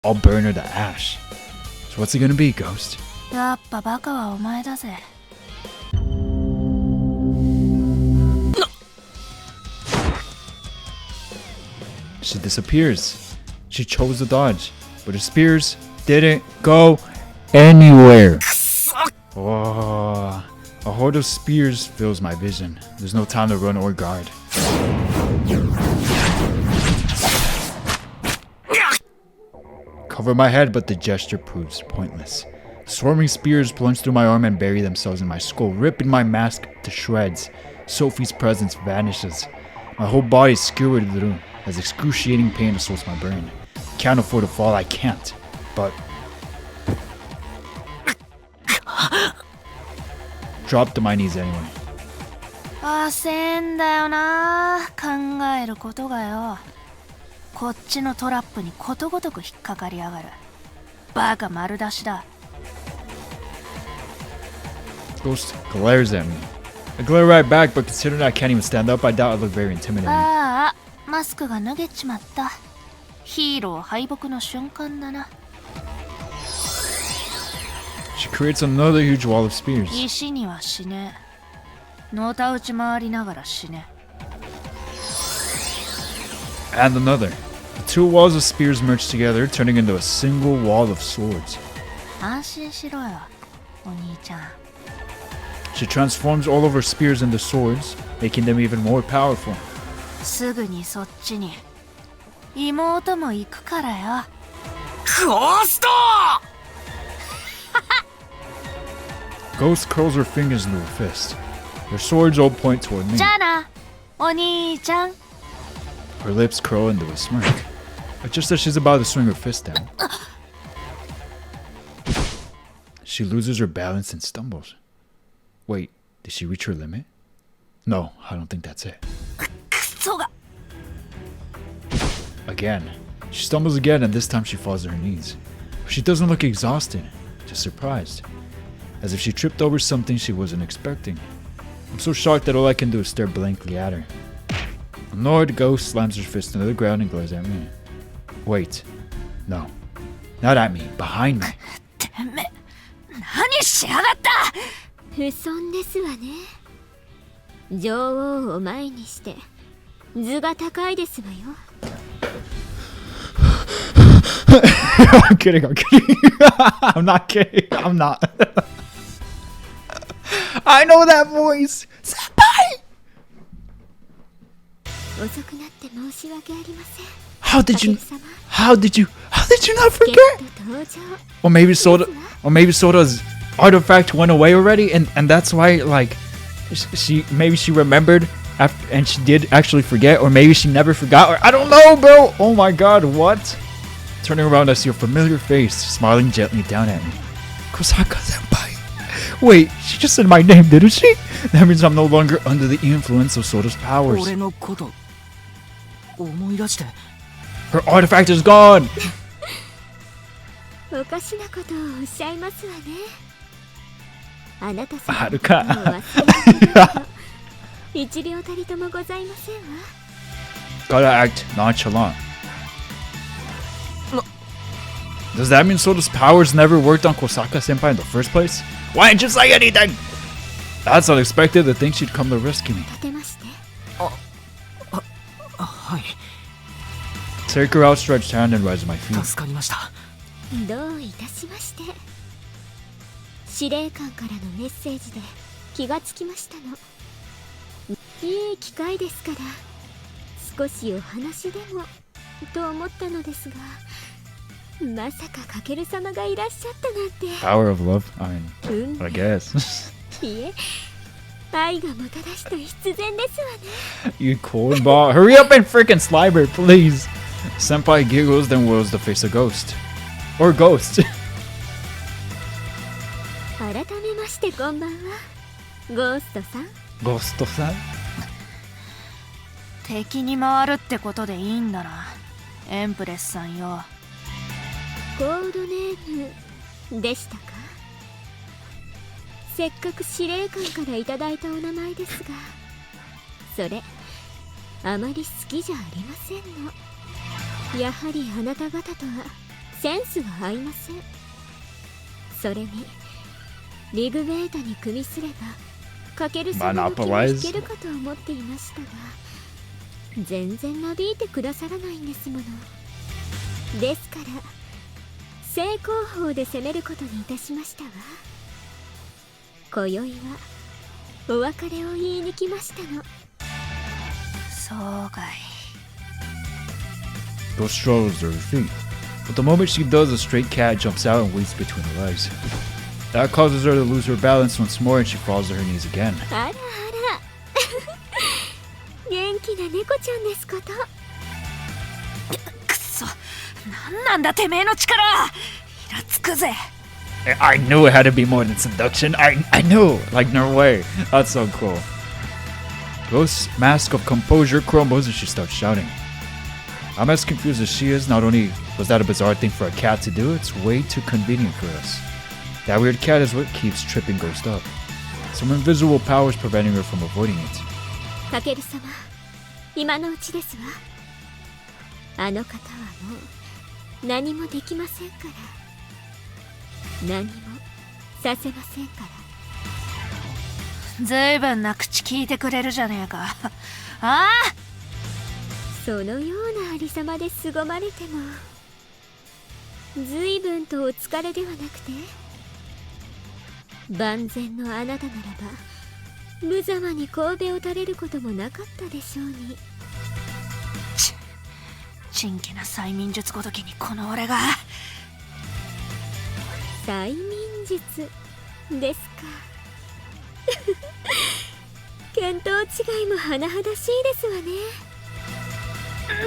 I'll burn her to ash. So what's it gonna be, Ghost? やっぱバカはお前だぜ。She disappears. She chose to dodge, but her spears didn't go anywhere. Oh, a horde of spears fills my vision. There's no time to run or guard. Cover my head, but the gesture proves pointless. Swarming spears plunge through my arm and bury themselves in my skull, ripping my mask to shreds. Sophie's presence vanishes. My whole body is skewered through as excruciating pain assaults my brain. Can't afford to fall, I can't. But drop to my knees anyway. 焦んだよな、考えることがよ。こっちのトラップにことごとく引っかかりやがる。バカ丸出しだ。Ghost glares at me. I glare right back, but considering I can't even stand up, I doubt I look very intimidating. ああ、マスクが脱げちまった。ヒーロー敗北の瞬間だな。She creates another huge wall of spears. 石には死ね。のたうち回りながら死ね。And another. The two walls of spears merge together, turning into a single wall of swords. 安心しろよ、お兄ちゃん。She transforms all of her spears into swords, making them even more powerful. すぐにそっちに妹も行くからよ。ゴーストGhost curls her fingers into a fist. Her swords all point toward me. じゃあな、お兄ちゃん。Her lips curl into a smirk. But just as she's about to swing her fist down, she loses her balance and stumbles. Wait, did she reach her limit? No, I don't think that's it. クソが。Again. She stumbles again, and this time she falls to her knees. But she doesn't look exhausted, just surprised. As if she tripped over something she wasn't expecting. I'm so shocked that all I can do is stare blankly at her. Annoyed, Ghost slams her fist into the ground and glares at me. Wait. No. Not at me. Behind me. てめえ、何しやがった。不遜ですわね。女王を前にして図が高いですわよ。I'm kidding, I'm kidding. I'm not kidding. I'm not. I know that voice. Senpai! 遅くなって申し訳ありません。How did you not ゲ forget? ット登場。 Or maybe Soda's artifact went away already, and that's why, like, maybe she remembered after, and she did actually forget, or maybe she never forgot, or I don't know, bro. Oh my god, what? Turning around, I see a familiar face, smiling gently down at me. Kosaka senpai. Wait, she just said my name, didn't she? That means I'm no longer under the influence of Soda's powers. 俺のこと思い出して。 Her artifact is gone. おかしなことをおっしゃいますわね。あなたさんはるか。もう忘れたこと一両たりともございませんわ。 Gotta act nonchalant. Does that mean Soda's powers never worked on Kosaka senpai in the first place? Why didn't you say anything? That's unexpected to think she'd come to rescue me. 立てまして。はい、 Take her outstretched hand and rise to my feet. 助かりました。どういたしまして。司令官からのメッセージで気がつきましたの。いい機会ですから少しお話でもと思ったのですが、まさかかける様がいらっしゃったなんて。 Power of love? I guess. いえ、愛がもたらした必然ですわね。 You cornball. Hurry up and freaking slide her, please. Senpai giggles, then whirls to face a ghost. Or ghost. 改めましてこんばんは、ゴーストさん。 Ghost-san? 敵に回るってことでいいんだな、エンプレスさんよ。コードネームでしたか。せっかく司令官からいただいたお名前ですが、それあまり好きじゃありませんの。やはりあなた方とはセンスは合いません。それにリグベータに組みすればかける様の気も引けるかと思っていましたが、全然なびいてくださらないんですもの。ですから正攻法で攻めることにいたしましたわ。今宵はお別れを言いに来ましたの。そうかい。 Go struggles to her feet. But the moment she does, a straight cat jumps out and waits between her legs. That causes her to lose her balance once more and she falls to her knees again. あらあら元気な猫ちゃんですこと。くそ、なんなんだてめえの力。イラつくぜ。 I knew it had to be more than seduction. I knew. Like, no way. That's so cool. Ghost's mask of composure crumbles and she starts shouting. I'm as confused as she is. Not only was that a bizarre thing for a cat to do, it's way too convenient for us. That weird cat is what keeps tripping Ghost up. Some invisible power is preventing her from avoiding it. かける様、今のうちですわ。あの方はもう何もできませんから。何もさせませんから。ずいぶんな口聞いてくれるじゃねえか。ああ、そのようなありさまで凄まれてもずいぶんとお疲れではなくて、万全のあなたならば無様に神戸を垂れることもなかったでしょうに。珍奇な催眠術ごときにこの俺が。催眠術ですか。見当違いも甚だしいですわね。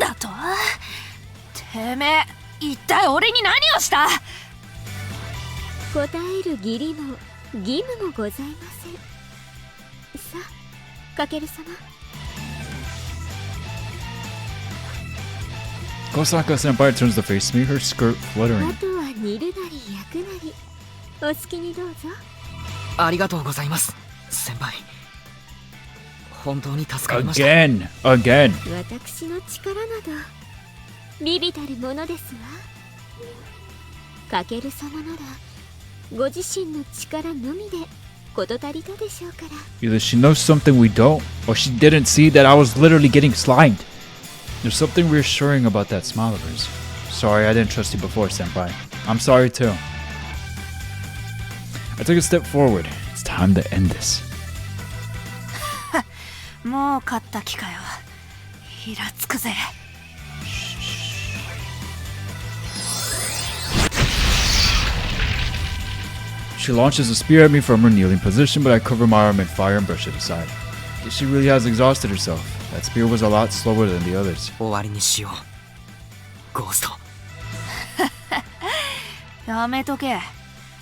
だと？てめえ、一体俺に何をした？答える義理も義務もございません。さあ、かける様。Kosaka senpai turns to face me, her skirt あ fluttering. とは煮るなり焼くなりお好きにどうぞ。ありがとうございます先輩。本当に助かりました。 Again. 私の力など微々たるものですわ。かける様ならご自身の力のみで事足りたでしょうから。 Either she knows something we don't, or she didn't see that I was literally getting slimed. There's something reassuring about that smile of hers. Sorry, I didn't trust you before, senpai. I'm sorry too. I took a step forward. It's time to end this. もう勝った気かよ。イラつくぜ。She launches a spear at me from her kneeling position, but I cover my arm in fire and brush it aside. She really has exhausted herself. That spear was a lot slower than the others. 終わりにしようゴースト。やめとけ。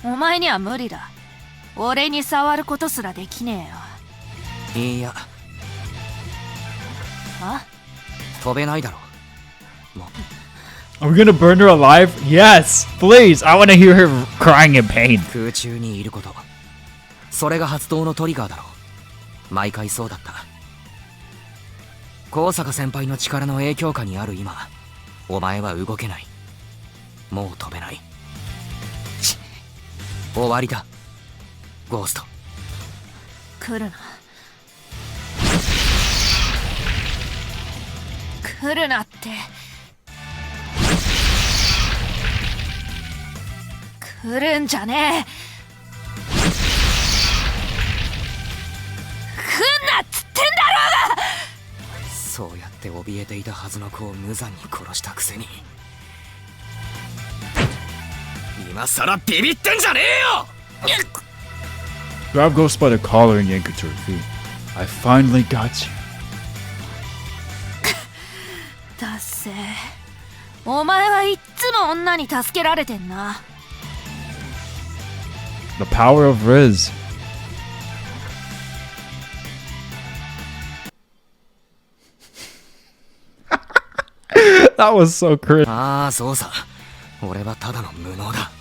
お前には無理だ。俺に触ることすらできねえよ。いやあ？飛べないだろう。もう Are we gonna burn her alive? Yes! Please! I want to hear her crying in pain. 空中にいること、それが発動のトリガーだろう。毎回そうだった。高坂先輩の力の影響下にある今、お前は動けない。もう飛べない。終わりだゴースト。来るな。来るなって。来るんじゃねえ。来んなっつってんだろうが。そうやって怯えていたはずの子を無残に殺したくせに、今さらビビってんじゃねえよ。 Grab Ghost by the collar and yank her to her feet. I finally got you. だっせ。お前はいっつも女に助けられてんな。The power of Riz. That was so cringe. ああそうさ、俺はただの無能だ。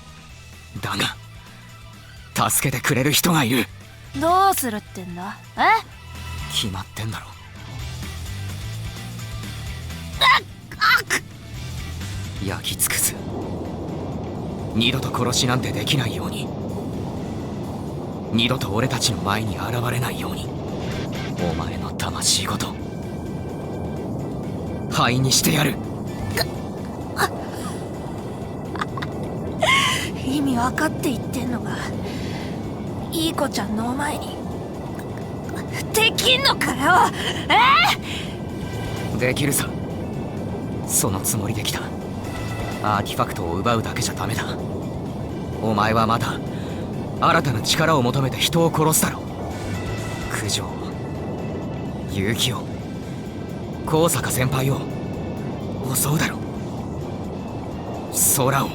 だが助けてくれる人がいる。どうするってんだ？え？決まってんだろ。焼き尽くす。二度と殺しなんてできないように、二度と俺たちの前に現れないように、お前の魂ごと灰にしてやる。意味分かって言ってんのか。いい子ちゃんのお前にできんのかよ。できるさ。そのつもりできた。アーティファクトを奪うだけじゃダメだ。お前はまだ新たな力を求めて人を殺すだろ。九条を、結城を、高坂先輩を襲うだろ。空を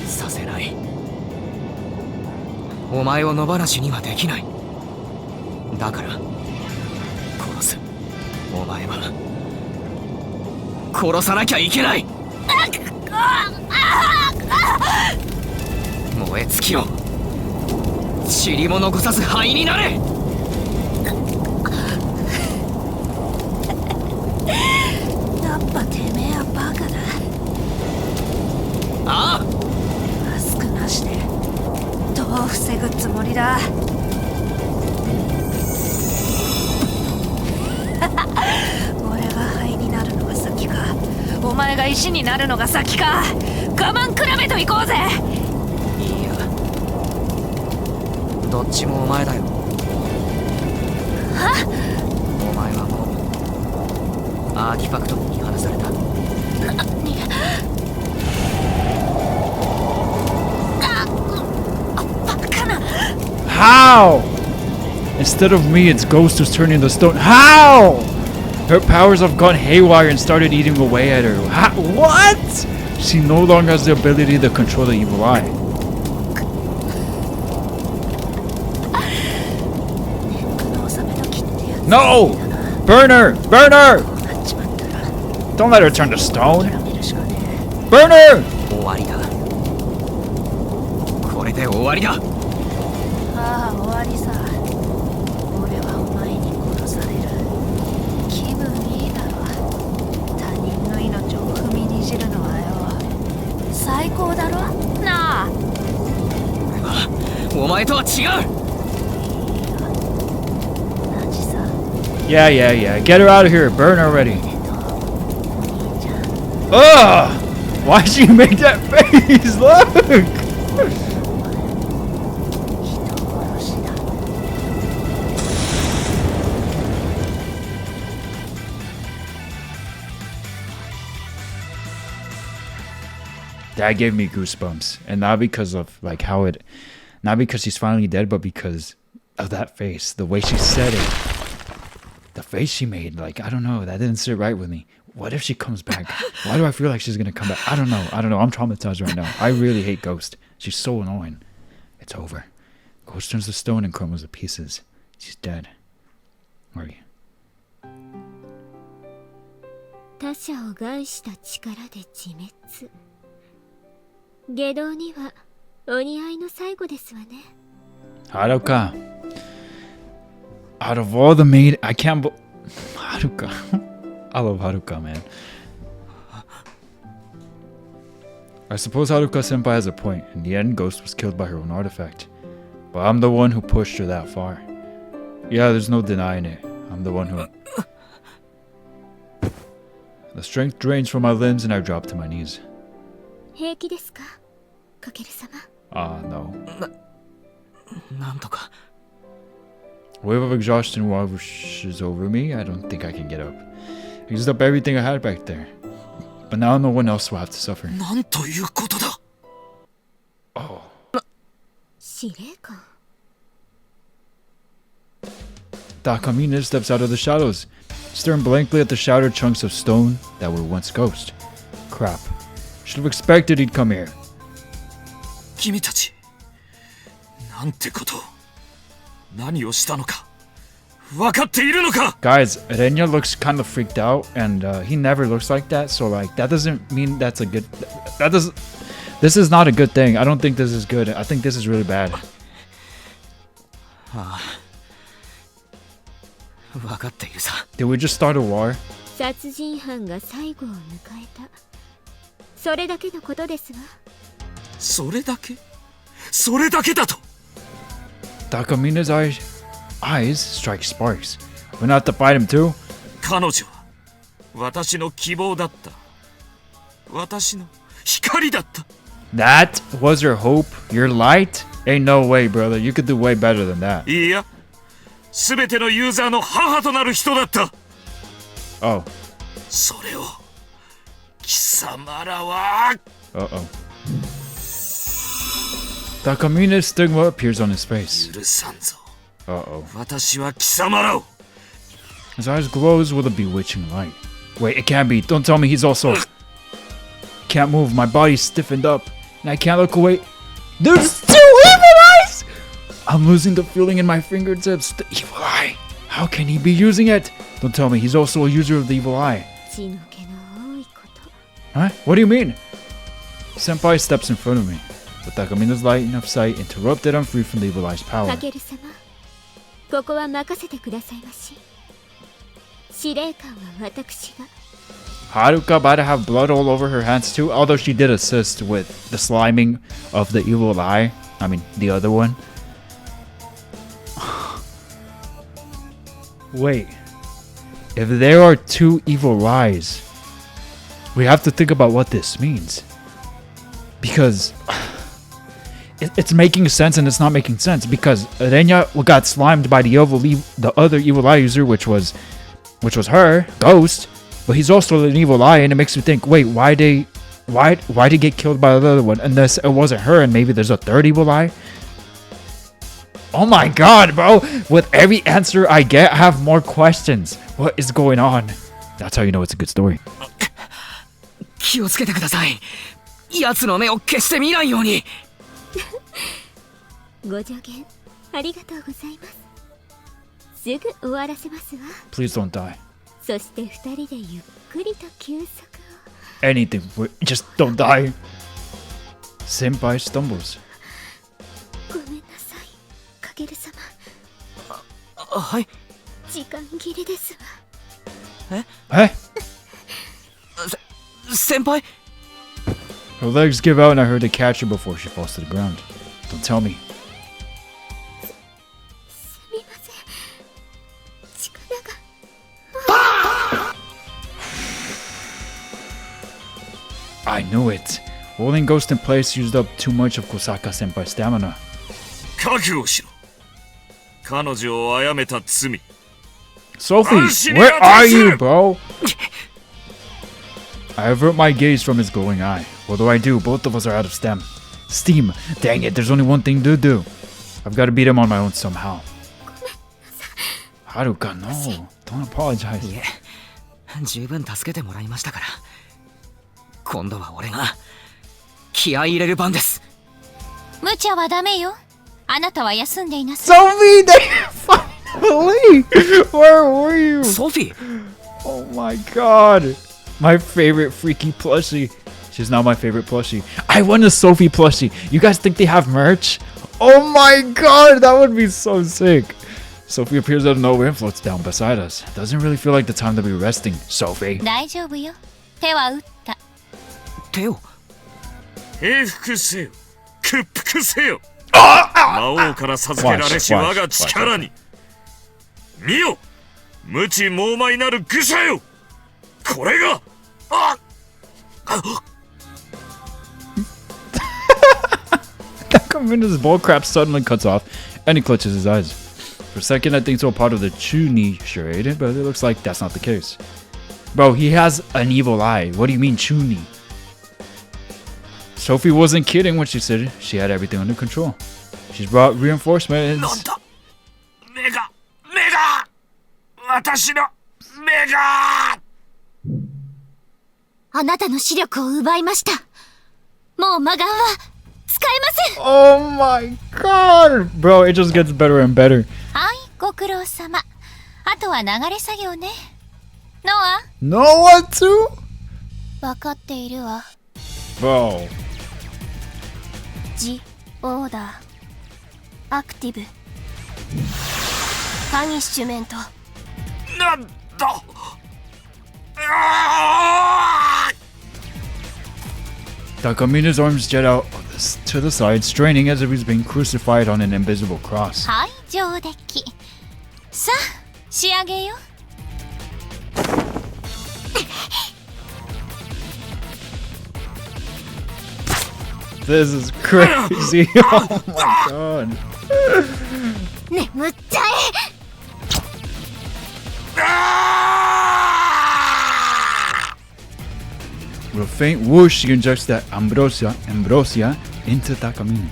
させない。お前を野放しにはできない。だから殺す。お前は殺さなきゃいけない。燃え尽きろ。塵も残さず灰になれ。やっぱてめえはバカだ。ああ、マスクなしでどう防ぐつもりだ。俺が灰になるのが先か、お前が石になるのが先か。我慢比べといこうぜ。いいや、どっちもお前だよ。お前はもうアーティファクトに見放された。バカな。 How? Instead of me, it's Ghost who's turning the stone. How? Her powers have gone haywire and started eating away at her. How? What? She no longer has the ability to control the evil eye. No! Burn her! Burn her! Don't let her turn to stone. Burn her! 終わりだ。これで終わりだ。ああ、終わりさ。俺はお前に殺される。気分いいだろ。他人の命を踏みにじるのはよ、最高だろなあ。俺はお前とは違う。同じさ。 Yeah, yeah, yeah. Get her out of here. Burn already. お兄ちゃん。 Ugh! Why'd she make that face? Look! That gave me goosebumps, and not because of like how it, not because she's finally dead, but because of that face, the way she said it, the face she made. Like, I don't know, that didn't sit right with me. What if she comes back? Why do I feel like she's gonna come back? I don't know. I'm traumatized right now. I really hate Ghost. She's so annoying. It's over. Ghost turns to stone and crumbles to pieces. She's dead. Where are you? 他者を害した力で自滅。下道にはお似合いの最後ですわね。 Haruka. Out of all the maid, I can't. Haruka. I love Haruka, man. I suppose Haruka senpai has a point. In the end, Ghost was killed by her own artifact. But I'm the one who pushed her that far. Yeah, there's no denying it. I'm the one who. The strength drains from my limbs and I drop to my knees. 平気ですか、かける様。No. なんとか。 Wave of exhaustion washes over me. I don't think I can get up. I used up everything I had back there. But now no one else will have to suffer. なんということだ。Oh. 司令官。 Takamine steps out of the shadows, staring blankly at the shattered chunks of stone that were once Ghost. Crap. Should have expected he'd come here. 君たち、なんてことを、何をしたのか、分かっているのか。 Guys, Renya looks kind of freaked out, and he never looks like that. So like that doesn't mean that's a good. That does. This is not a good thing. I don't think this is good. I think this is really bad. ああ、分かっているさ。 Did we just start a war? 殺人犯が最後を迎えた。それだけのことですわ。それだけ？それだけだと。 Takamina's eyes strike sparks. We're not to fight him too? 彼女は私の希望だった。私の光だった。 That was your hope? Your light? Ain't no way, brother. You could do way better than that. いや、すべてのユーザーの母となる人だった。 Oh. それを貴様らは。 Uh-oh. Takamina's stigma appears on his face. 許さんぞ。 Uh-oh. 私は貴様らを。 His eyes glows with a bewitching light. Wait, it can't be. Don't tell me he's also... Can't move. My body's stiffened up. And I can't look away. There's 2 evil eyes! I'm losing the feeling in my fingertips. The evil eye. How can he be using it? Don't tell me he's also a user of the evil eye. 血の気の多いこと。 Huh? What do you mean? Senpai steps in front of me. But Takamina's line of sight interrupted. I'm free from the evil eye's power. かける様、ここは任せてくださいまし。司令官は私が。 Haruka about to have blood all over her hands too, although she did assist with the sliming of the evil eye. I mean, the other one. Wait. If there are 2 evil eyes, we have to think about what this means. Because it's making sense and it's not making sense. Because Renya got slimed by the other evil eye user, which was her, Ghost. But he's also an evil eye, and it makes me think, wait, why did he get killed by the other one? Unless it wasn't her, and maybe there's a 3rd evil eye? Oh my god, bro! With every answer I get, I have more questions. What is going on? That's how you know it's a good story. 気をつけてください。奴の目を決して見ないように。ご助言ありがとうございます。すぐ終わらせますわ。 Please don't die. そして2人でゆっくりと休息を。 Anything, just don't die. Senpai stumbles. ごめんなさい、かける様。はい。時間切れですわ。Hey? 先輩。 Her legs give out and I heard her catch her before she falls to the ground. Don't tell me. すみません。力が。 I knew it. Holding Ghost in place used up too much of Kosaka Senpai's stamina. 覚悟しろ。彼女を殺めた罪。 Sophie, where are you, bro? I avert my gaze from his glowing eye. What do I do? Both of us are out of steam. Dang it, there's only one thing to do. I've got to beat him on my own somehow. Haruka, no. Don't apologize. いえ、十分助けてもらいましたから。今度は俺が気合い入れる番です。無茶はダメよ。あなたは休んでいなさい。 Sophie, finally! Where were you? ソフィー。 Oh my god. My favorite freaky plushie. She's now my favorite plushie. I want a Sophie plushie. You guys think they have merch? Oh my god, that would be so sick. Sophie appears out of nowhere and floats down beside us. Doesn't really feel like the time to be resting, Sophie. 大丈夫よ。手は打った。手を。平服せよ。屈服せよ。魔王から授けられし我が力に。見よ、無知猛獰なる愚者よ。これが。Takamina's bullcrap suddenly cuts off, and he clutches his eyes. For a second, I think it's all part of the Chuni charade, but it looks like that's not the case. Bro, he has an evil eye. What do you mean, Chuni? Sophie wasn't kidding when she said she had everything under control. She's brought reinforcements. なんだ。目が私の目が。あなたの視力を奪いました。もう魔眼は使えません。 Oh my god! Bro, it just gets better and better. はい、ご苦労様。あとは流れ作業ね。ノア、 Noah too? わかっているわ。 Bro. ジ・オーダーアクティブパニッシュメント。なんだ。Takamina's arms jet out to the side, straining as if he's being crucified on an invisible cross. はい上出来さあ仕上げよ This is crazy. Oh my god. 眠っちゃえ With a faint whoosh, she injects that ambrosia into Takamine.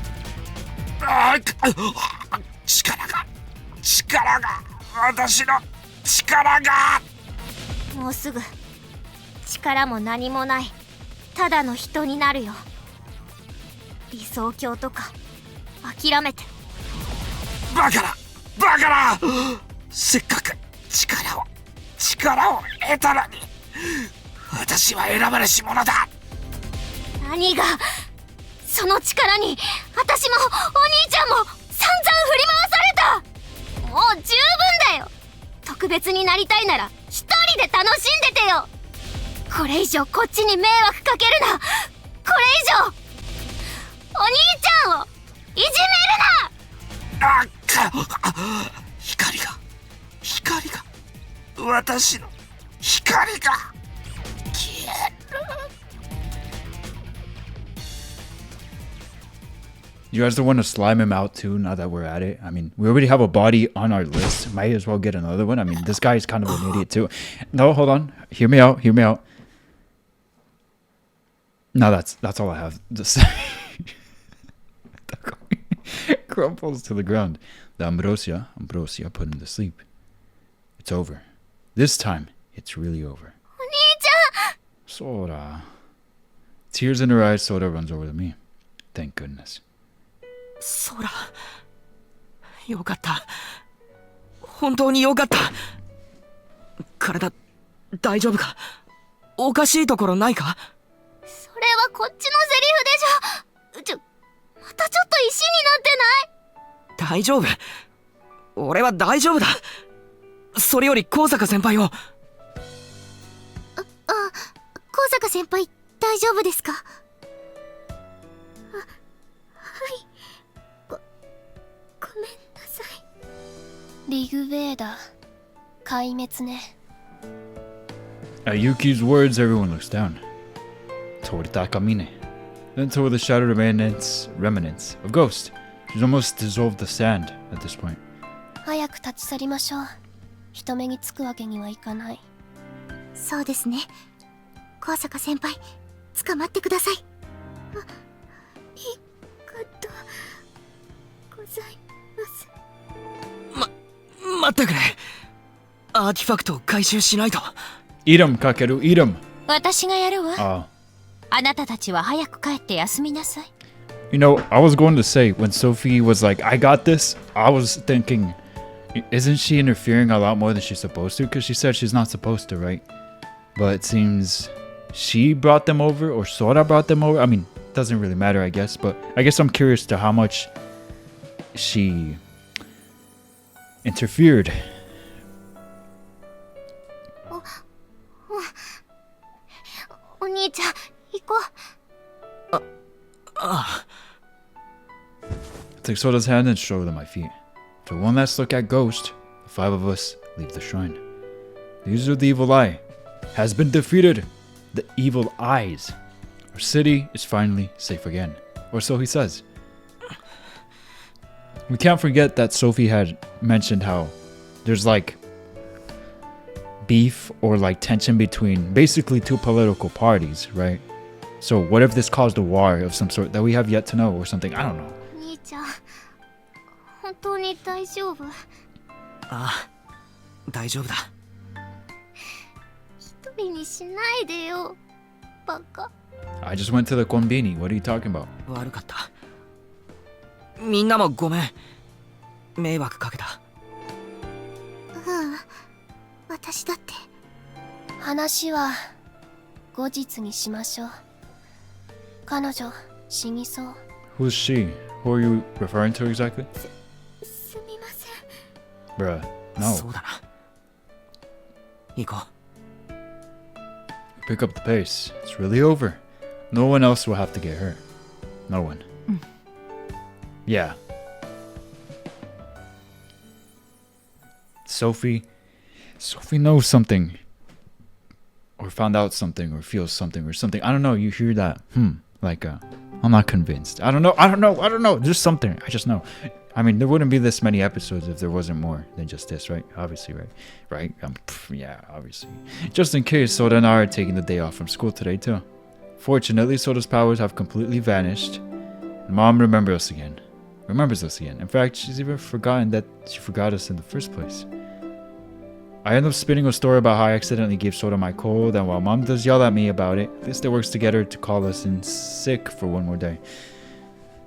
力が私の力がもうすぐ力も何もないただの人になるよ理想郷とか諦めてバカなせっかく力を得たのに私は選ばれし者だ何がその力に私もお兄ちゃんも散々振り回されたもう十分だよ特別になりたいなら一人で楽しんでてよこれ以上こっちに迷惑かけるなこれ以上お兄ちゃんをいじめるな光が私の光が消える You guys don't want to slime him out too, now that we're at it? I mean, we already have a body on our list. Might as well get another one. I mean, this guy is kind of an idiot too. No, hold on. Hear me out. No, that's all I have to say. Crumples to the ground. The ambrosia put him to sleep. It's over. This time, it's really over. お兄ちゃん Sora. Tears in her eyes, Sora runs over to me. Thank goodness. ソラよかった本当によかった体大丈夫かおかしいところないかそれはこっちのセリフでしょまたちょっと石になってない大丈夫俺は大丈夫だそれより高坂先輩を高坂先輩大丈夫ですかごめんなさいリグベーダ壊滅ね At Yuki's words, everyone looks down. Toward Takamine. Then toward the shattered remnants of Ghost. She's almost dissolved the sand at this point. 早く立ち去りましょう人目につくわけにはいかないそうですね高坂先輩捕まってくださいいいことございます待ってくれアーティファクトを回収しないと Eat him, Kakeru, eat him! 私がやるわ Oh. あなたたちは早く帰って休みなさい You know, I was going to say, when Sophie was like, I got this, I was thinking, isn't she interfering a lot more than she's supposed to? Because she said she's not supposed to, right? But it seems she brought them over, or Sora brought them over. I mean, doesn't really matter, I guess. But I guess I'm curious to how much she interfered. お兄ちゃん行こう Take Sora's hand and show them my feet. For one last look at Ghost, the five of us leave the shrine. These are the evil eye. Has been defeated. The evil eyes. Our city is finally safe again. Or so he says. We can't forget that Sophie had mentioned how there's like beef or like tension between basically two political parties, right? So what if this caused a war of some sort that we have yet to know or something? I don't know. 兄ちゃん本当に大丈夫ああ大丈夫だ一人にしないでよバカ I just went to the konbini. What are you talking about? 悪かったみんなもごめん迷惑かけた私だって話は後日にしましょう彼女死にそう Who's she? Who are you referring to exactly? すみません Bruh, そ no. うだな行こう Pick up the pace. It's really over. No one else will have to get hurt. No one. Yeah. Sophie knows something. Or found out something, or feels something, or something. I don't know, you hear that. Like, I'm not convinced. I don't know. There's something. I just know. I mean, there wouldn't be this many episodes if there wasn't more than just this, right? Obviously, right? Yeah, obviously. Just in case, Soda and I are taking the day off from school today, too. Fortunately, Soda's powers have completely vanished. And Mom remembers us again. In fact, she's even forgotten that she forgot us in the first place. I end up spinning a story about how I accidentally gave Soda my cold, and while Mom does yell at me about it, at least it works together to call us in sick for one more day.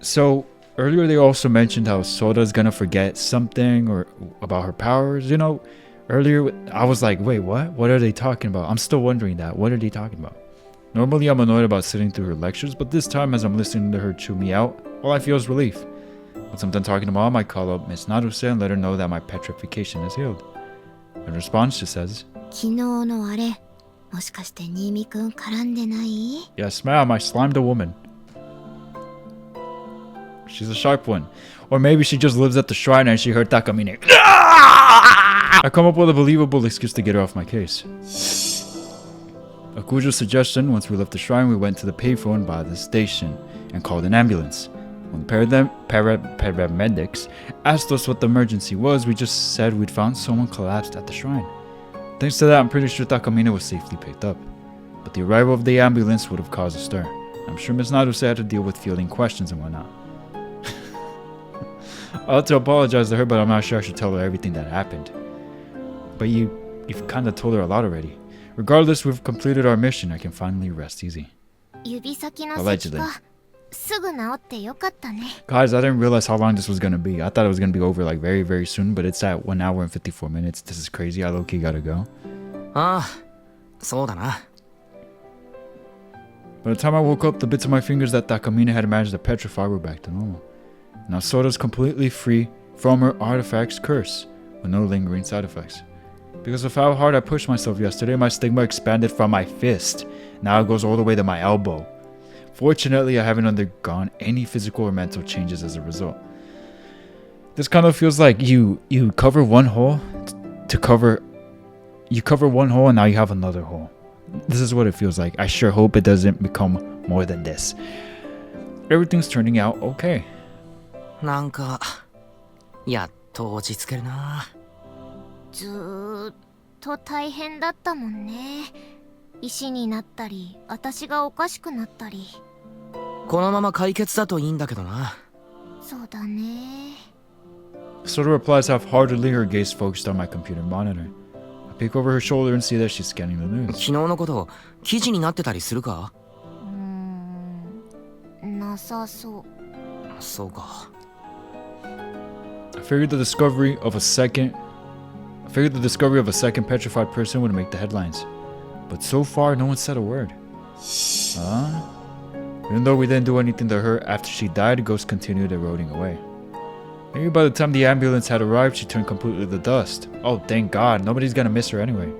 So, earlier they also mentioned how Soda's gonna forget something or about her powers. You know, earlier I was like, wait, what? What are they talking about? I'm still wondering that. What are they talking about? Normally I'm annoyed about sitting through her lectures, but this time as I'm listening to her chew me out, all I feel is relief. Once I'm done talking to Mom, I call up Miss Naruse and let her know that my petrification is healed. In response, she says, 昨日のあれ、もしかして新見くん絡んでない？ Yes, ma'am, I slimed a woman. She's a sharp one. Or maybe she just lives at the shrine and she heard Takamine. I come up with a believable excuse to get her off my case. At Kujo's suggestion, once we left the shrine, we went to the payphone by the station and called an ambulance. When the paramedics asked us what the emergency was, we just said we'd found someone collapsed at the shrine. Thanks to that, I'm pretty sure Takamine was safely picked up. But the arrival of the ambulance would have caused a stir. I'm sure Miss Naruse had to deal with fielding questions and whatnot. I ought to apologize to her, but I'm not sure I should tell her everything that happened. But you've kind of told her a lot already. Regardless, we've completed our mission. I can finally rest easy. 指先の Allegedly. かすぐ治ってよかったね。 Guys, I didn't realize how long this was going to be. I thought it was going to be over like very, very soon, but it's at 1 hour and 54 minutes. This is crazy. I low-key gotta go. ああ、そうだな。 By the time I woke up, the bits of my fingers that Takamine had managed to petrify were back to normal. Now Soda's completely free from her artifact's curse, with no lingering side effects. Because of how hard I pushed myself yesterday, my stigma expanded from my fist. Now it goes all the way to my elbow. Fortunately, I haven't undergone any physical or mental changes as a result. This kind of feels like you cover one hole you cover one hole and now you have another hole. This is what it feels like. I sure hope it doesn't become more than this. Everything's turning out okay. なんかやっと落ち着けるな。ずーっと大変だったもんね。石になったり、私がおかしくなったり。このまま解決だといいんだけどな。そうだね。 Sora replies half-heartedly, her gaze focused on my computer monitor. I peek over her shoulder and see that she's scanning the news. 昨日のこと記事になってたりするか？なさそう。そうか。I figured the discovery of a second petrified person would make the headlines. But so far, no one said a word. Even though we didn't do anything to her after she died, ghosts continued eroding away. Maybe by the time the ambulance had arrived, she turned completely to dust. Oh, thank God, nobody's gonna miss her anyway.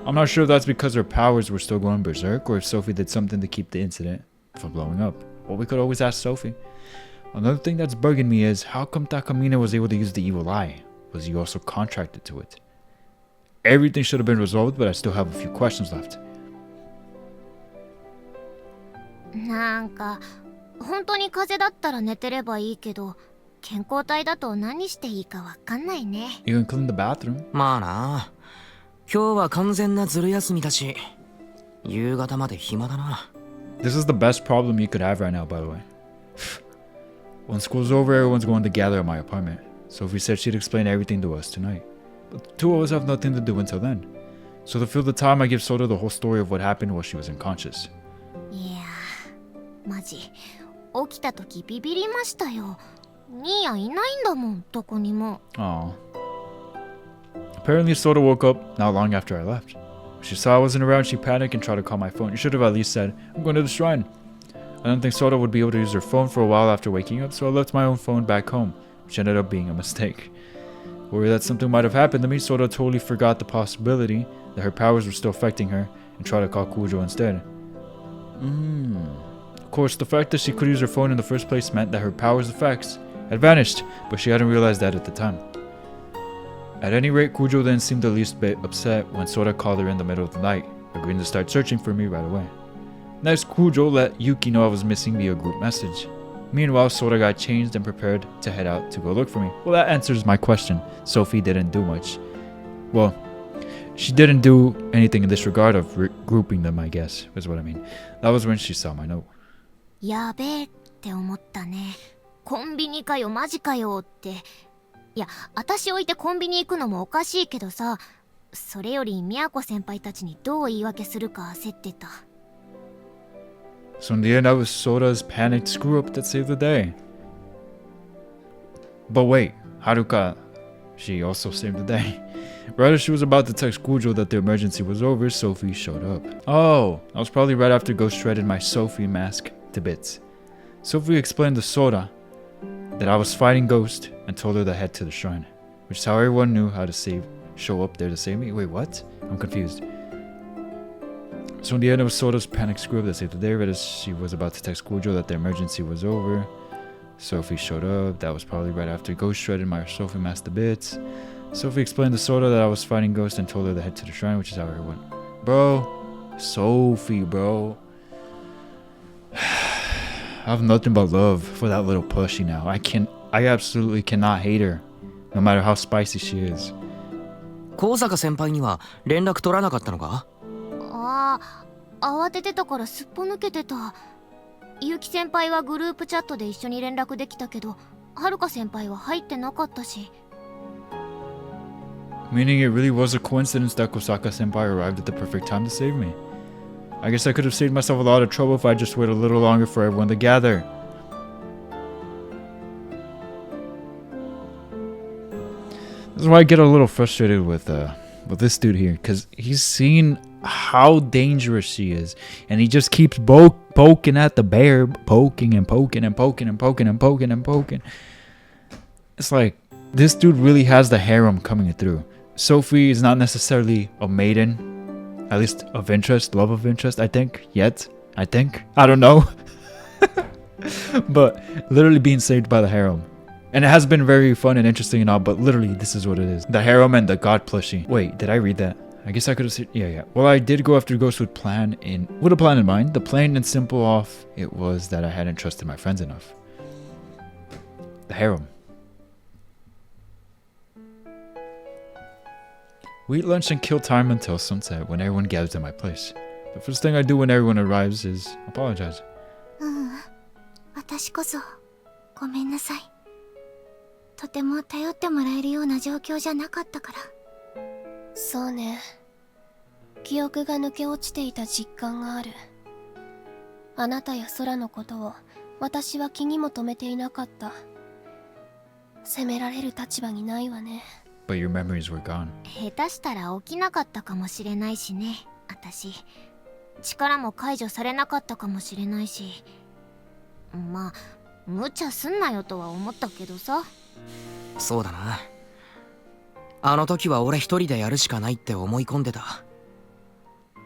I'm not sure if that's because her powers were still going berserk or if Sophie did something to keep the incident from blowing up. Well, we could always ask Sophie. Another thing that's bugging me is, how come Takamine was able to use the evil eye? Was he also contracted to it? Everything should have been resolved, but I still have a few questions left. なんか本当に風邪だったら寝てればいいけど、健康体だと何していいかわかんないね。 You can clean the bathroom. まあな。今日は完全なずる休みだし、夕方まで暇だな。 This is the best problem you could have right now, by the way. When school's over, everyone's going to gather at my apartment. Sophie said she'd explain everything to us tonight. But the two of us have nothing to do until then. So to fill the time, I give Soda the whole story of what happened while she was unconscious. いやー、マジ起きた時ビビりましたよ。ニーヤいないんだもん、どこにも。 Aww. Apparently, Soda woke up not long after I left. When she saw I wasn't around, she panicked and tried to call my phone. You should have at least said, I'm going to the shrine. I didn't think Soda would be able to use her phone for a while after waking up, so I left my own phone back home, which ended up being a mistake. Worried that something might have happened to me, Soda totally forgot the possibility that her powers were still affecting her and tried to call Kujo instead. course, the fact that she could use her phone in the first place meant that her power's effects had vanished, but she hadn't realized that at the time. At any rate, Kujo didn't seem the least bit upset when Sora called her in the middle of the night, agreeing to start searching for me right away. Next, Kujo let Yuki know I was missing via group message. Meanwhile, Sora got changed and prepared to head out to go look for me. Well, that answers my question. Sophie didn't do much. Well, she didn't do anything in this regard of grouping them, I guess, is what I mean. That was when she saw my note. やべえって思ったね。コンビニかよマジかよって。いや、私置いてコンビニ行くのもおかしいけどさ、それより宮子先輩たちにどう言い訳するか焦ってた。So in the end, I was Sora's panicked screw-up that saved the day. But wait, Haruka, she also saved the day. Right as she was about to text Kujo that the emergency was over, Sophie showed up. Oh, that was probably right after Ghost shredded my Sophie mask to bits. Sophie explained to Sora that I was fighting Ghost and told her to head to the shrine, which is how everyone knew how to show up there to save me. Wait, what? I'm confused. So in the end, it was Sora's panic screw-up that saved the day. Right as she was about to text Kujo that the emergency was over, Sophie showed up. That was probably right after Ghost shredded my Sophie mask to bits. Sophie explained to Sora that I was fighting Ghost and told her to head to the shrine, which is how it went. Bro, Sophie, bro. I have nothing but love for that little plushie now. I absolutely cannot hate her, no matter how spicy she is. 高坂先輩には連絡取らなかったのか？ああ、慌ててたからすっぽ抜けてた。結城先輩はグループチャットで一緒に連絡できたけど、はるか先輩は入ってなかったし。Meaning it really was a coincidence that Kosaka senpai arrived at the perfect time to save me. I guess I could have saved myself a lot of trouble if I just waited a little longer for everyone to gather. This is why I get a little frustrated with this dude here, because he's seen how dangerous she is, and he just keeps poking at the bear, poking and poking and poking and poking and poking and poking. It's like, this dude really has the harem coming through. Sophie is not necessarily a maiden, at least of interest, love of interest, I think, yet. I don't know. But literally being saved by the harem. And it has been very fun and interesting and all, but literally this is what it is. The harem and the god plushie. Wait, did I read that? I guess I could have said, yeah. Well, I did go after Ghost with a plan in mind. The plain and simple off, it was that I hadn't trusted my friends enough. The harem. We eat lunch and kill time until sunset when everyone gathers at my place. The first thing I do when everyone arrives is apologize. 私こそごめんなさい。とても頼ってもらえるような状況じゃなかったから。そうね。記憶が抜け落ちていた実感がある。あなたや空のことを私は気にも留めていなかった。責められる立場にないわね。But your memories were gone. 下手したら起きなかったかもしれないしね、私。力も解除されなかったかもしれないし。まあ、無茶すんなよとは思ったけどさ。そうだな。あの時は俺一人でやるしかないって思い込んでた。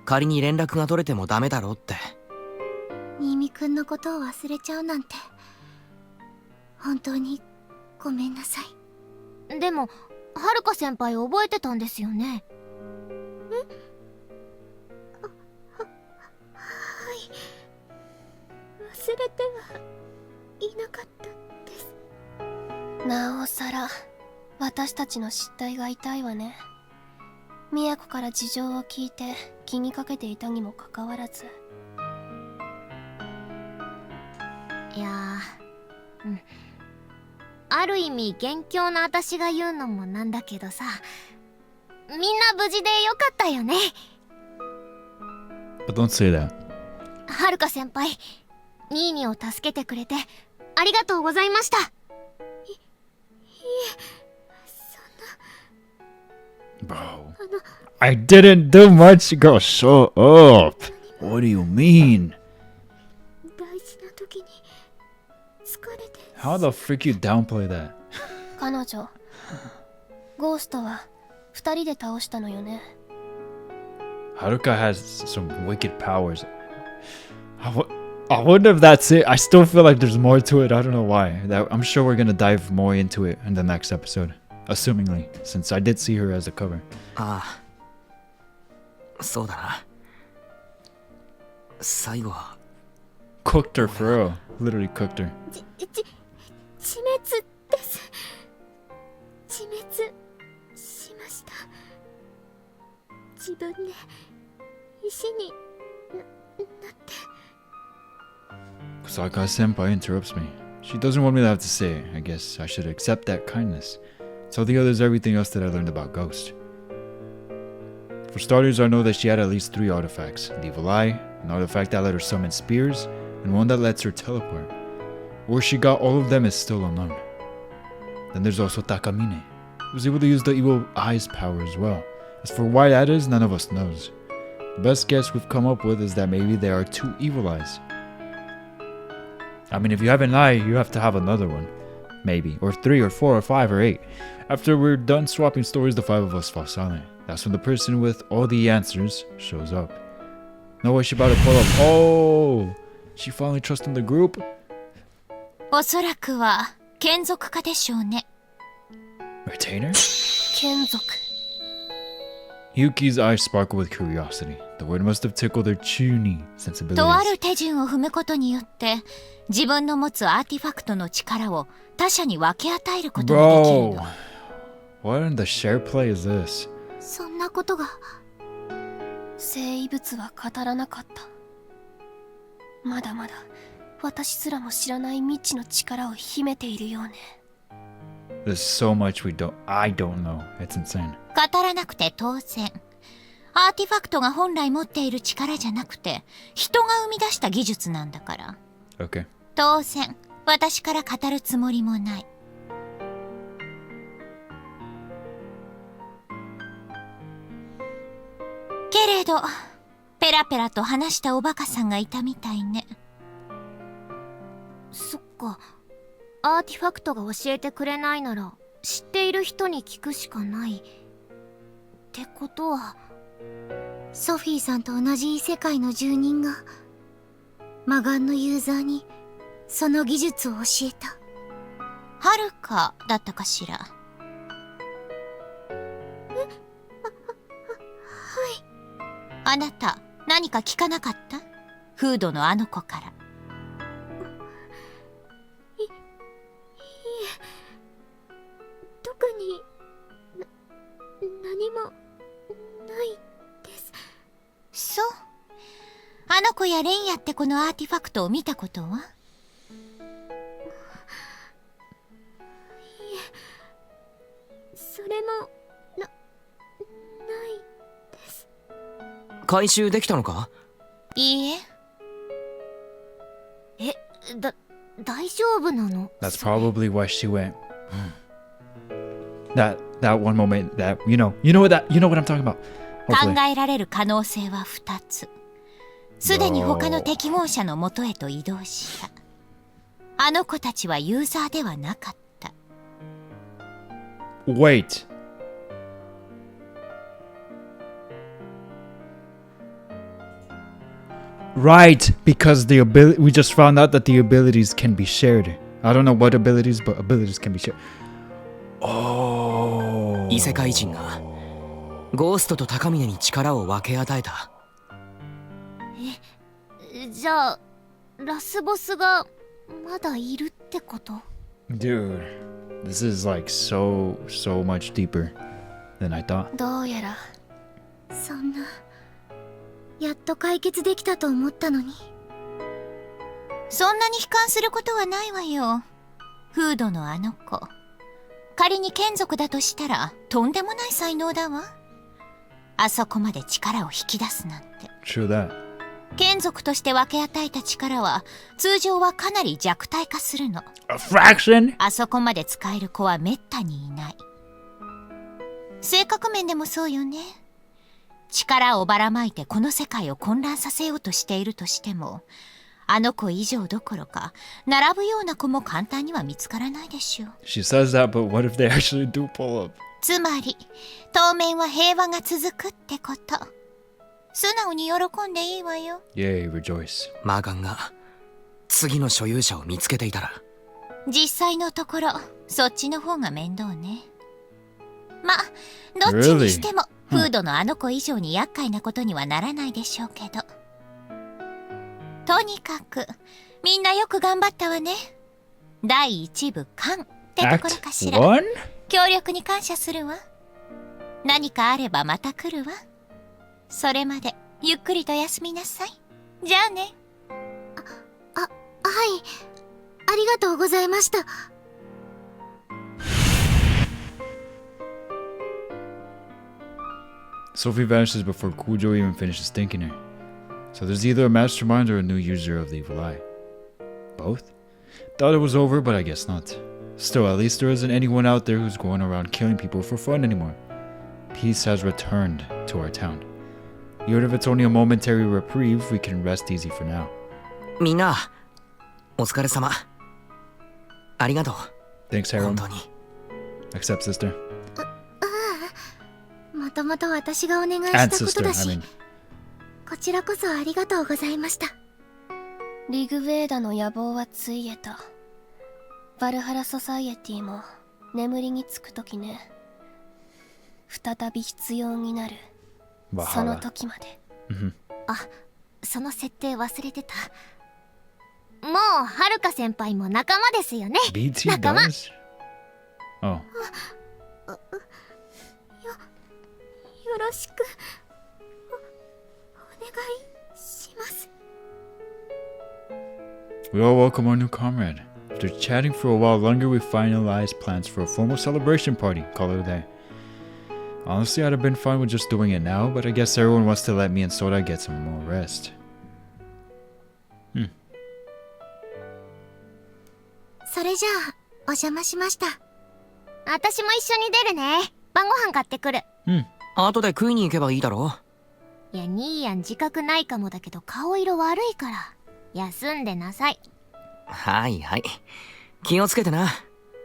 仮に連絡が取れてもダメだろうって。新見くんのことを忘れちゃうなんて。本当にごめんなさい。でも、はるか先輩覚えてたんですよね。はい。忘れてはいなかったです。なおさら私たちの失態が痛いわね。宮子から事情を聞いて気にかけていたにもかかわらず。いやある意味元凶な私が言うのもなんだけどさ、みんな無事でよかったよね。But don't say that. はるか先輩、ニーニを助けてくれてありがとうございました。いえ、そんな。Bro, I didn't do much, girl. Shut up. What do you mean? 大事な時に疲れて。How the freak you downplay that? 彼女、ゴーストは2人で倒したのよね。Haruka has some wicked powers. I wonder if that's it. I still feel like there's more to it. I don't know why. I'm sure we're gonna dive more into it in the next episode. Assumingly, since I did see her as a cover. ああ、そうだな。最後は Cooked her for real. Literally cooked her. 自滅です。自滅しました。自分で石になって。Kusaka senpai interrupts me. She doesn't want me to have to say it. I guess I should accept that kindness. Tell the others everything else that I learned about Ghost. For starters, I know that she had at least 3 artifacts. The evil eye, an artifact that let her summon spears, and one that lets her teleport. Where she got all of them is still unknown. Then there's also Takamine, who was able to use the evil eye's power as well. As for why that is, none of us knows. The best guess we've come up with is that maybe there are 2 evil eyes. I mean, if you have an eye, you have to have another one. Maybe. Or 3 or 4 or 5 or 8. After we're done swapping stories, the 5 of us fall silent. That's when the person with all the answers shows up. No way she about to pull up. Oh! She finally trusting the group? おそらくは眷属家でしょうね。 Retainer? 眷属。 Yuki's eyes sparkle with curiosity. The word must have tickled her puny とあ sensibilities. る手順を踏むことによって自分の持つアーティファクトの力を他者に分け与えることができる Bro! の。 What in the share play is this? そんなことが。生異物は語らなかった。まだまだ私すらも知らない未知の力を秘めているようね。 There's so much I don't know. It's insane. 語らなくて当然。アーティファクトが本来持っている力じゃなくて人が生み出した技術なんだから。 Okay. 当然私から語るつもりもない。けれどペラペラと話したおバカさんがいたみたいね。そっか。アーティファクトが教えてくれないなら知っている人に聞くしかない。ってことはソフィーさんと同じ異世界の住人が魔眼のユーザーにその技術を教えた。はるかだったかしら。あなた何か聞かなかった？フードのあの子から。いえ特に何もないです。そう。あの子やレンヤってこのアーティファクトを見たことは？それもないです。回収できたのか？いいえ。大丈夫なの？ That's probably why she went. That one moment that you know what I'm talking about. 考 Hopefully. えられる可能性は2つ。すでに他の適合者のもとへと移動した。あの子たちはユーザーではなかった。Wait. Right, because we just found out that the abilities can be shared. I don't know what abilities, but abilities can be shared. Oh. 異世界人がゴーストと高峰に力を分け与えた。じゃあラスボスがまだいるってこと？ Dude, this is like so much deeper than I thought. どうやらそんなやっと解決できたと思ったのに。そんなに悲観することはないわよ。フードのあの子。仮に眷属だとしたらとんでもない才能だわ。あそこまで力を引き出すなんて。True that. 眷属として分け与えた力は通常はかなり弱体化するの。A fraction? あそこまで使える子はめったにいない。性格面でもそうよね。力をばらまいてこの世界を混乱させようとしているとしても、あの子以上どころか並ぶような子も簡単には見つからないでしょう。 She says that, but what if they actually do pull up? つまり当面は平和が続くってこと。素直に喜んでいいわよ。Yay, rejoice. 魔眼が次の所有者を見つけていたら。実際のところそっちの方が面倒ね。ま、どっちにしてもフードのあの子以上に厄介なことにはならないでしょうけど。とにかくみんなよく頑張ったわね。第一部完ってところかしら。協力に感謝するわ。何かあればまた来るわ。それまでゆっくりと休みなさい。じゃあね。はい、ありがとうございました。Sophie vanishes before Kujo even finishes thanking her. So there's either a mastermind or a new user of the evil eye. Both? Thought it was over, but I guess not. Still, at least there isn't anyone out there who's going around killing people for fun anymore. Peace has returned to our town. Even if it's only a momentary reprieve, we can rest easy for now. みんな、お疲れ様。ありがとう。Thanks, Harum. 本当に。Accept, sister. もともと私がお願いしたことだ And し、 sister, こちらこそありがとうございました。リグベーダの野望はついえた。バルハラソサイエティも眠りにつくときね。再び必要になる。その時まで。あ、その設定忘れてた。もうはるか先輩も仲間ですよね。BT 仲間。 does? Oh. よろしくお願いします。 We all welcome our new comrade. After chatting for a while longer, we finalized plans for a formal celebration party. Call it a day. Honestly, I'd have been fine with just doing it now, but I guess everyone wants to let me and Sora get some more rest. それじゃあお邪魔しました。私も一緒に出るね。晩ご飯買ってくる。後で食いに行けばいいだろ。いや、ニーヤン自覚ないかもだけど顔色悪いから休んでなさい。はいはい。気をつけてな。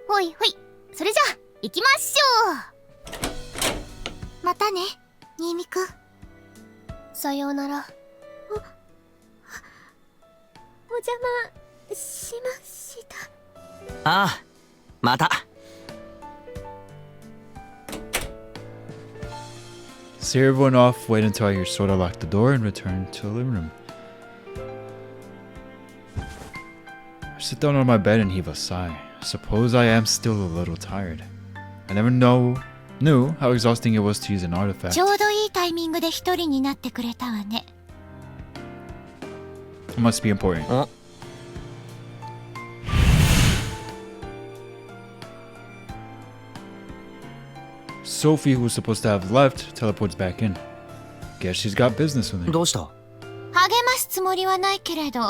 ほいほい。それじゃあ行きましょう。またね、新見くん。さようなら。お邪魔しました。ああ、また。See everyone off, wait until I hear Sora lock the door, and return to the living room. I sit down on my bed and heave a sigh. Suppose I am still a little tired. I never knew how exhausting it was to use an artifact. ちょうどいいタイミングで一人になってくれたわね。It must be important. Sophie, who was supposed to have left, teleports back in. Guess she's got business with me. どうした？励ますつもりはないけれど、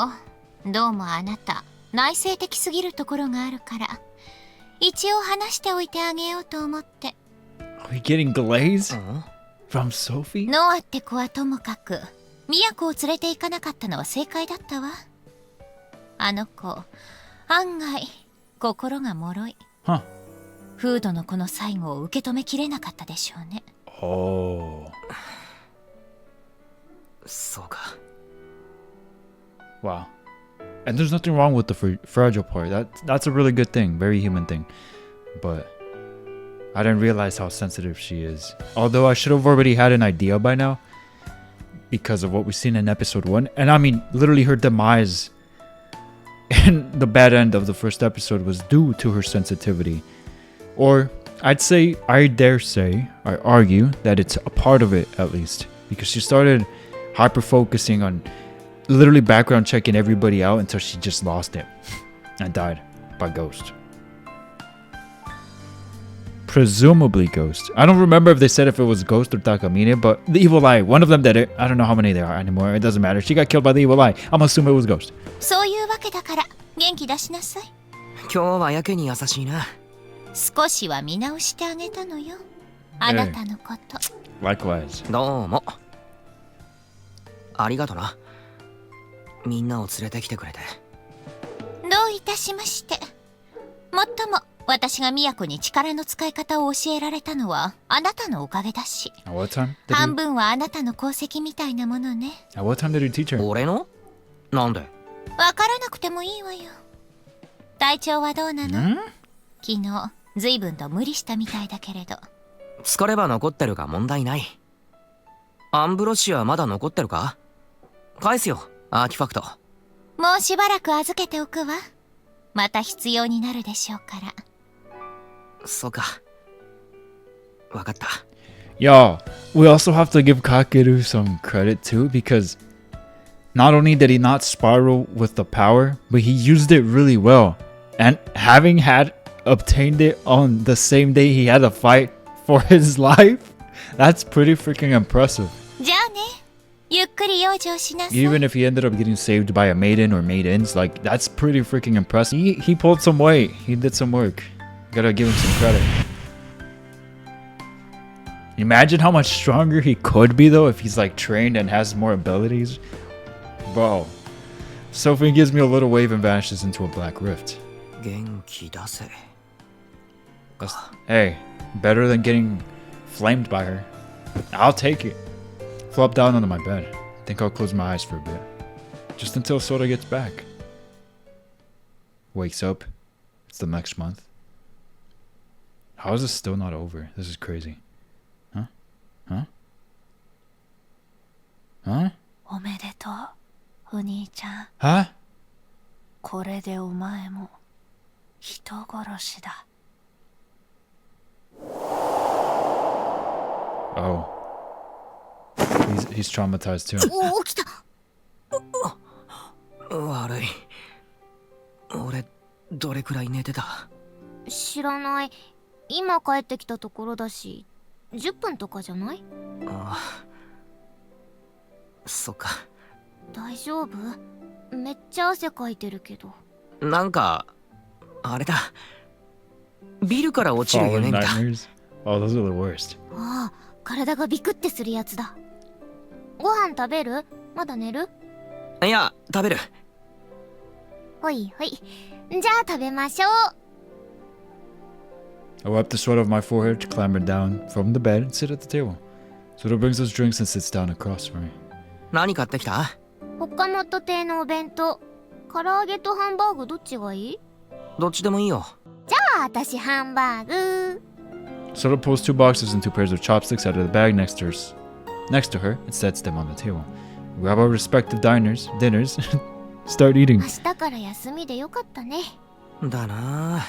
どうもあなた内省的すぎるところがあるから一応話しておいてあげようと思って。 Are we getting glaze? From Sophie? ノアって子はともかく都を連れて行かなかったのは正解だったわ。あの子案外心が脆い。フードの子の最後を受け止めきれなかったでしょうね。そうか。 Wow. And there's nothing wrong with the fragile part. That's a really good thing, very human thing. But I didn't realize how sensitive she is. Although I should have already had an idea by now because of what we've seen in episode 1. And I mean, literally her demise and the bad end of the first episode was due to her sensitivity. Or I dare say, I argue that it's a part of it at least. Because she started hyper-focusing on literally background checking everybody out until she just lost it and died by ghost. Presumably ghost. I don't remember if they said if it was ghost or Takamine, but the evil eye, one of them did it. I don't know how many there are anymore. It doesn't matter. She got killed by the evil eye. I'm assuming it was ghost. そういうわけだから元気出しなさい。今日はやけに優しいな。少しは見直してあげたのよ。あなたのこと。Likewise. どうも。ありがとな。みんなを連れてきてくれて。どういたしまして。もっとも私が都に力の使い方を教えられたのはあなたのおかげだし。半分はあなたの功績みたいなものね。What time did you teach her? 俺の？なんで？わからなくてもいいわよ。体調はどうなの？昨日ずいぶんと無理したみたいだけれど。疲れば残ってるが問題ない。アンブロシアまだ残ってるか？返すよ、アーティファクト。もうしばらく預けておくわ。また必要になるでしょうから。そうか。わかった。Yo, we also have to give Kakeru some credit too, because not only did he not spiral with the power, but he used it really well. And having had obtained it on the same day he had to fight for his life, that's pretty freaking impressive. じゃあね。ゆっくり養生しなさい。 Even if he ended up getting saved by a maiden or maidens, like, that's pretty freaking impressive. He pulled some weight. He did some work. Gotta give him some credit. Imagine how much stronger he could be though if he's like trained and has more abilities. Bro. Sophie gives me a little wave and vanishes into a black rift. 元気出せ。 Hey, better than getting flamed by her. I'll take it. Flop down onto my bed. Think I'll close my eyes for a bit. Just until Sora gets back. Wakes up. It's the next month. How is this still not over? This is crazy. Huh? Huh? Huh? おめでとう、お兄ちゃん。 Huh? これでお前も人殺しだ。 Oh. He's traumatized too. お起きた。悪い。俺、どれくらい寝てた？知らない。今帰ってきたところだし、10分とかじゃない？ああ。そっか。大丈夫？めっちゃ汗かいてるけど。なんか、あれだ。ビルから落ちる Fallen 夢見た。 nightmares? Oh, those are the worst. ああ、体がビクってするやつだ。ご飯食べる？まだ寝る？いや、食べる。ほいほい。じゃあ食べましょう。I wipe the sweat off my forehead, clamber down from the bed, and sit at the table. Sora brings us drinks and sits down across from me. 何買ってきた？他のと亭のお弁当。唐揚げとハンバーグどっちがいい？どっちでもいいよ。じゃあ私ハンバーグ。 Sora pulls 2 boxes and 2 pairs of chopsticks out of the bag next to her and sets them on the table. We grab our respective dinners, start eating. 明日から休みでよかったね。だなあ。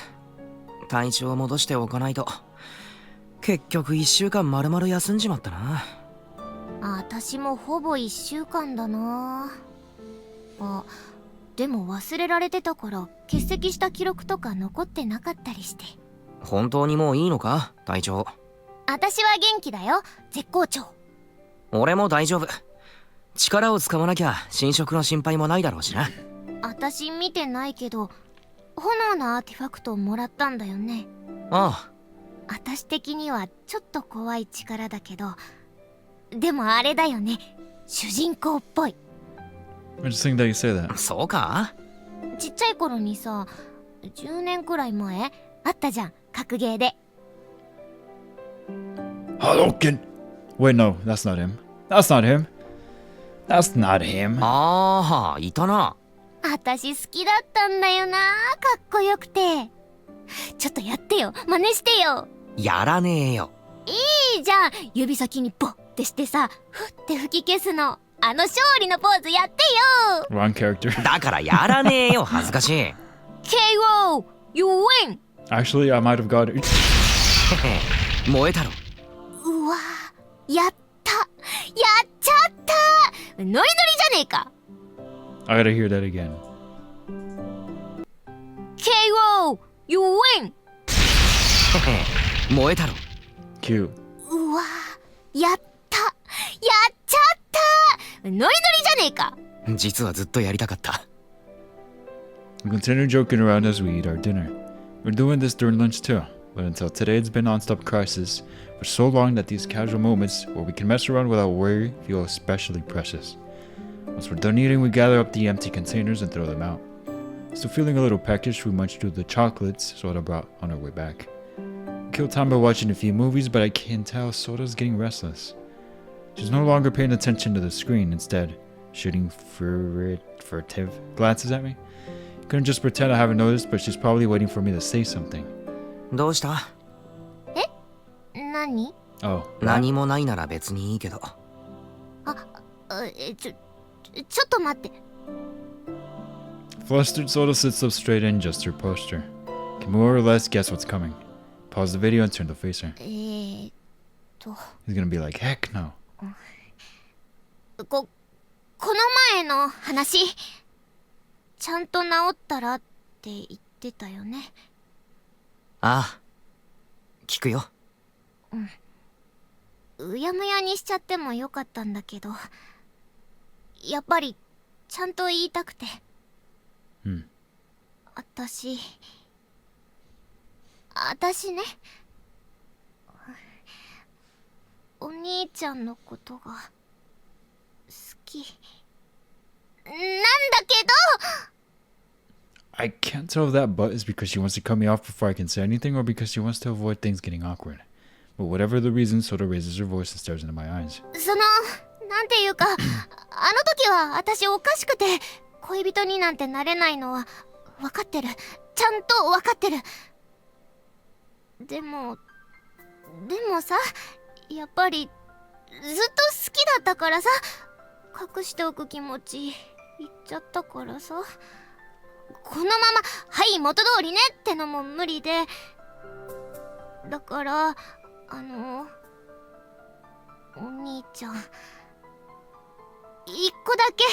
体調戻しておかないと。結局1週間丸々休んじまったな。私もほぼ1週間だな。あ、でも忘れられてたから欠席した記録とか残ってなかったりして。本当にもういいのか、体調？私は元気だよ、絶好調。俺も大丈夫。力を使わなきゃ侵食の心配もないだろうしな。私見てないけど、炎のアーティファクトをもらったんだよね。ああ。私的にはちょっと怖い力だけど、でもあれだよね、主人公っぽい。I just think that you say that. そうか？ちっちゃい頃にさ、10年くらい前あったじゃん、格ゲーで。Hadouken! Wait, no, that's not him. That's not him. That's not him. ああ、いたな。私好きだったんだよな、かっこよくて。ちょっとやってよ、真似してよ。やらねえよ。いいじゃん、指先にボッってしてさ、ふって吹き消すの。あの勝利のポーズやってよ。 Wrong character. だからやらねえよ、恥ずかしい。KO! You win! Actually, I might have got it. 燃えたろ。うわー、やったやっちゃったノリノリじゃねえか。 I gotta hear that again. KO! You win! 燃えたろ。Cute. うわー、やったやっちゃったノリノリじゃねえか。実はずっとやりたかった。We continue joking around as we eat our dinner. We're doing this during lunch too, but until today it's been non-stop crisis for so long that these casual moments where we can mess around without worry feel especially precious. Once we're done eating, we gather up the empty containers and throw them out. Still feeling a little peckish, we munch through the chocolates Sora brought on our way back. We kill time by watching a few movies, but I can tell Sora's getting restless. She's no longer paying attention to the screen. Instead, shooting furtive glances at me. Couldn't just pretend I haven't noticed, but she's probably waiting for me to say something. どうした？何？ Oh. 何もないなら別にいいけど。ちょっと待って。 Flustered Soda sits up straight and adjusts her posture. Can more or less guess what's coming. Pause the video and turn to face her. He's gonna be like, heck no. この前の話、ちゃんと治ったらって言ってたよね。ああ、聞くよ。うやむやにしちゃってもよかったんだけど、やっぱりちゃんと言いたくて。私ね、お兄ちゃんのことが好きなんだけど。I can't tell if that but is because she wants to cut me off before I can say anything or because she wants to avoid things getting awkward. But whatever the reason, Soda raises her voice and stares into my eyes. なんていうか、あの時は私おかしくて、恋人になんてなれないのは分かってる。ちゃんと分かってる。でもさ、やっぱりずっと好きだったからさ、隠しておく気持ち言っちゃったからさ、このままはい元通りねってのも無理で、だからお兄ちゃん、一個だけ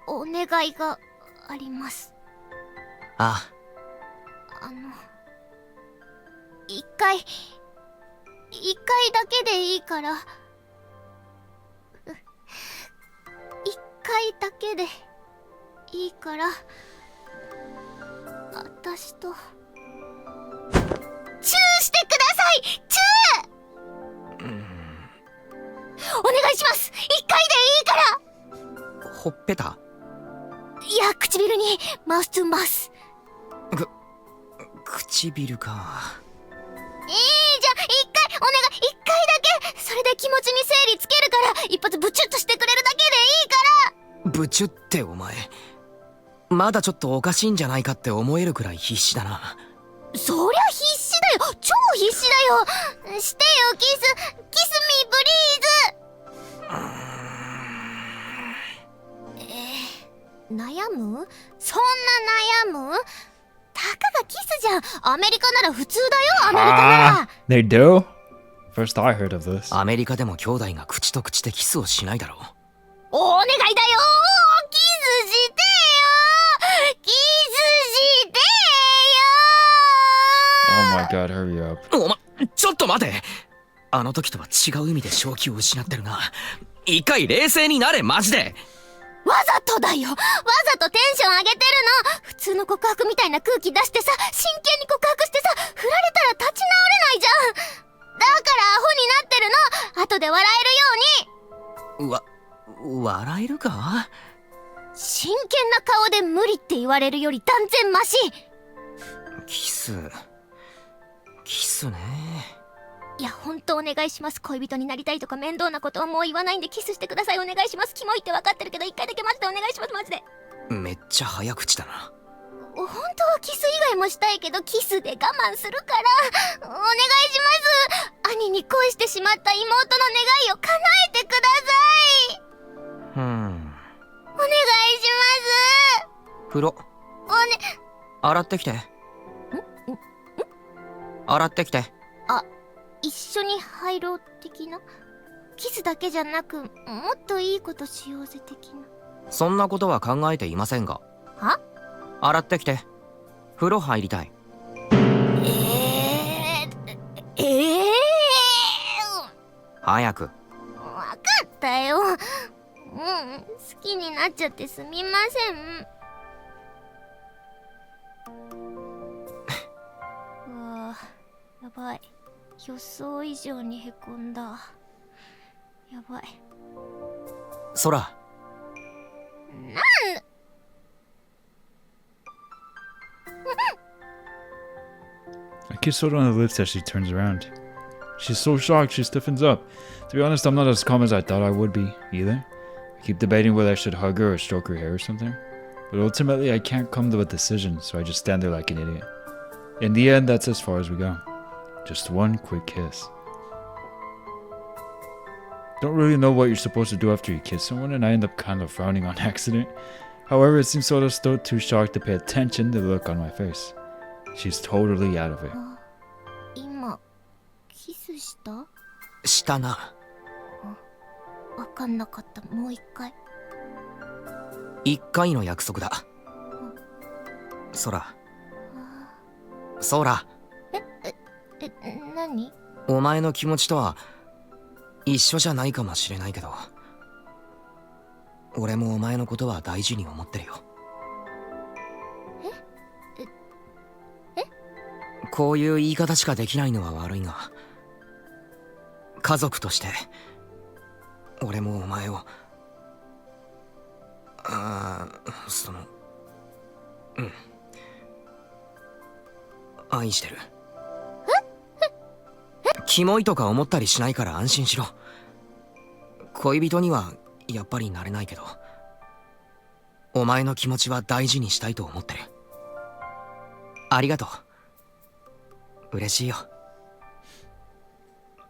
お願いがあります。ああ。一回だけでいいから、一回だけでいいから、私とチューしてください。チュー、お願いします。一回でいいから。ほっぺた？いや、唇にマウストゥーマウス。唇か。じゃあ一回お願い、一回だけ。それで気持ちに整理つけるから、一発ブチュッとしてくれるだけでいいから。ブチュってお前、まだちょっとおかしいんじゃないかって思えるくらい必死だな。そりゃ必死だよ、超必死だよ。してよ、キスミーブリーズ。悩む？そんな悩む？たかがキスじゃん。アメリカなら普通だよ、アメリカなら。They do? First I heard of this. アメリカでも兄弟が口と口でキスをしないだろう。お願いだよ、キスしてよ、キスしてよ。 Oh my god, hurry up. お前、ちょっと待て。あの時とは違う意味で正気を失ってるな。一回冷静になれ、マジで。わざとだよ、わざとテンション上げてるの。普通の告白みたいな空気出してさ、真剣に告白してさ、振られたら立ち直れないじゃん。だからアホになってるの。後で笑えるように。笑えるか？真剣な顔で無理って言われるより断然マシ。キスね。いや、本当お願いします。恋人になりたいとか面倒なことはもう言わないんでキスしてください。お願いします。キモいって分かってるけど、一回だけマジでお願いします。マジで。めっちゃ早口だな。本当はキス以外もしたいけど、キスで我慢するからお願いします。兄に恋してしまった妹の願いを叶えてください。お願いします。風呂洗ってきて。洗ってきて。一緒に入ろう的な。キスだけじゃなく、もっといいことしようぜ的な。そんなことは考えていませんが。は？洗ってきて。風呂入りたい。早く。わかったよ。好きになっちゃってすみません。やばい。予想以上にへこんだ。やばい。ソラ。I kiss Soda on the lips as she turns around. She's so shocked she stiffens up. To be honest, I'm not as calm as I thought I would be, either. I keep debating whether I should hug her or stroke her hair or something. But ultimately, I can't come to a decision, so I just stand there like an idiot. In the end, that's as far as we go. Just one quick kiss. Don't really know what you're supposed to do after you kiss someone, and I end up kind of frowning on accident. However, it seems Sora's still too shocked to pay attention to the look on my face. She's totally out of it. 今キスした？したな。わかんなかった。もう一回。一回の約束だ。ソラ。ソラ。何？お前の気持ちとは一緒じゃないかもしれないけど、俺もお前のことは大事に思ってるよ。こういう言い方しかできないのは悪いが、家族として俺もお前を愛してる。キモいとか思ったりしないから安心しろ。恋人にはやっぱりなれないけど、お前の気持ちは大事にしたいと思ってる。ありがとう。嬉しいよ。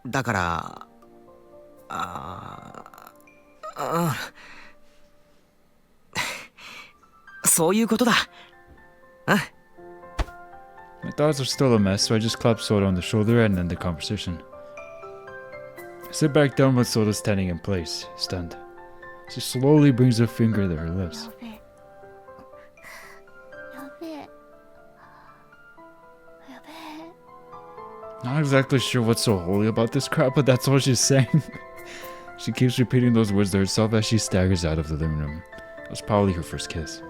だからそういうことだ。My thoughts are still a mess, so I just clap Sora on the shoulder and end the conversation. I sit back down with Sora standing in place, stunned. She slowly brings her finger to her lips. Not exactly sure what's so holy about this crap, but that's all she's saying. She keeps repeating those words to herself as she staggers out of the living room. It was probably her first kiss.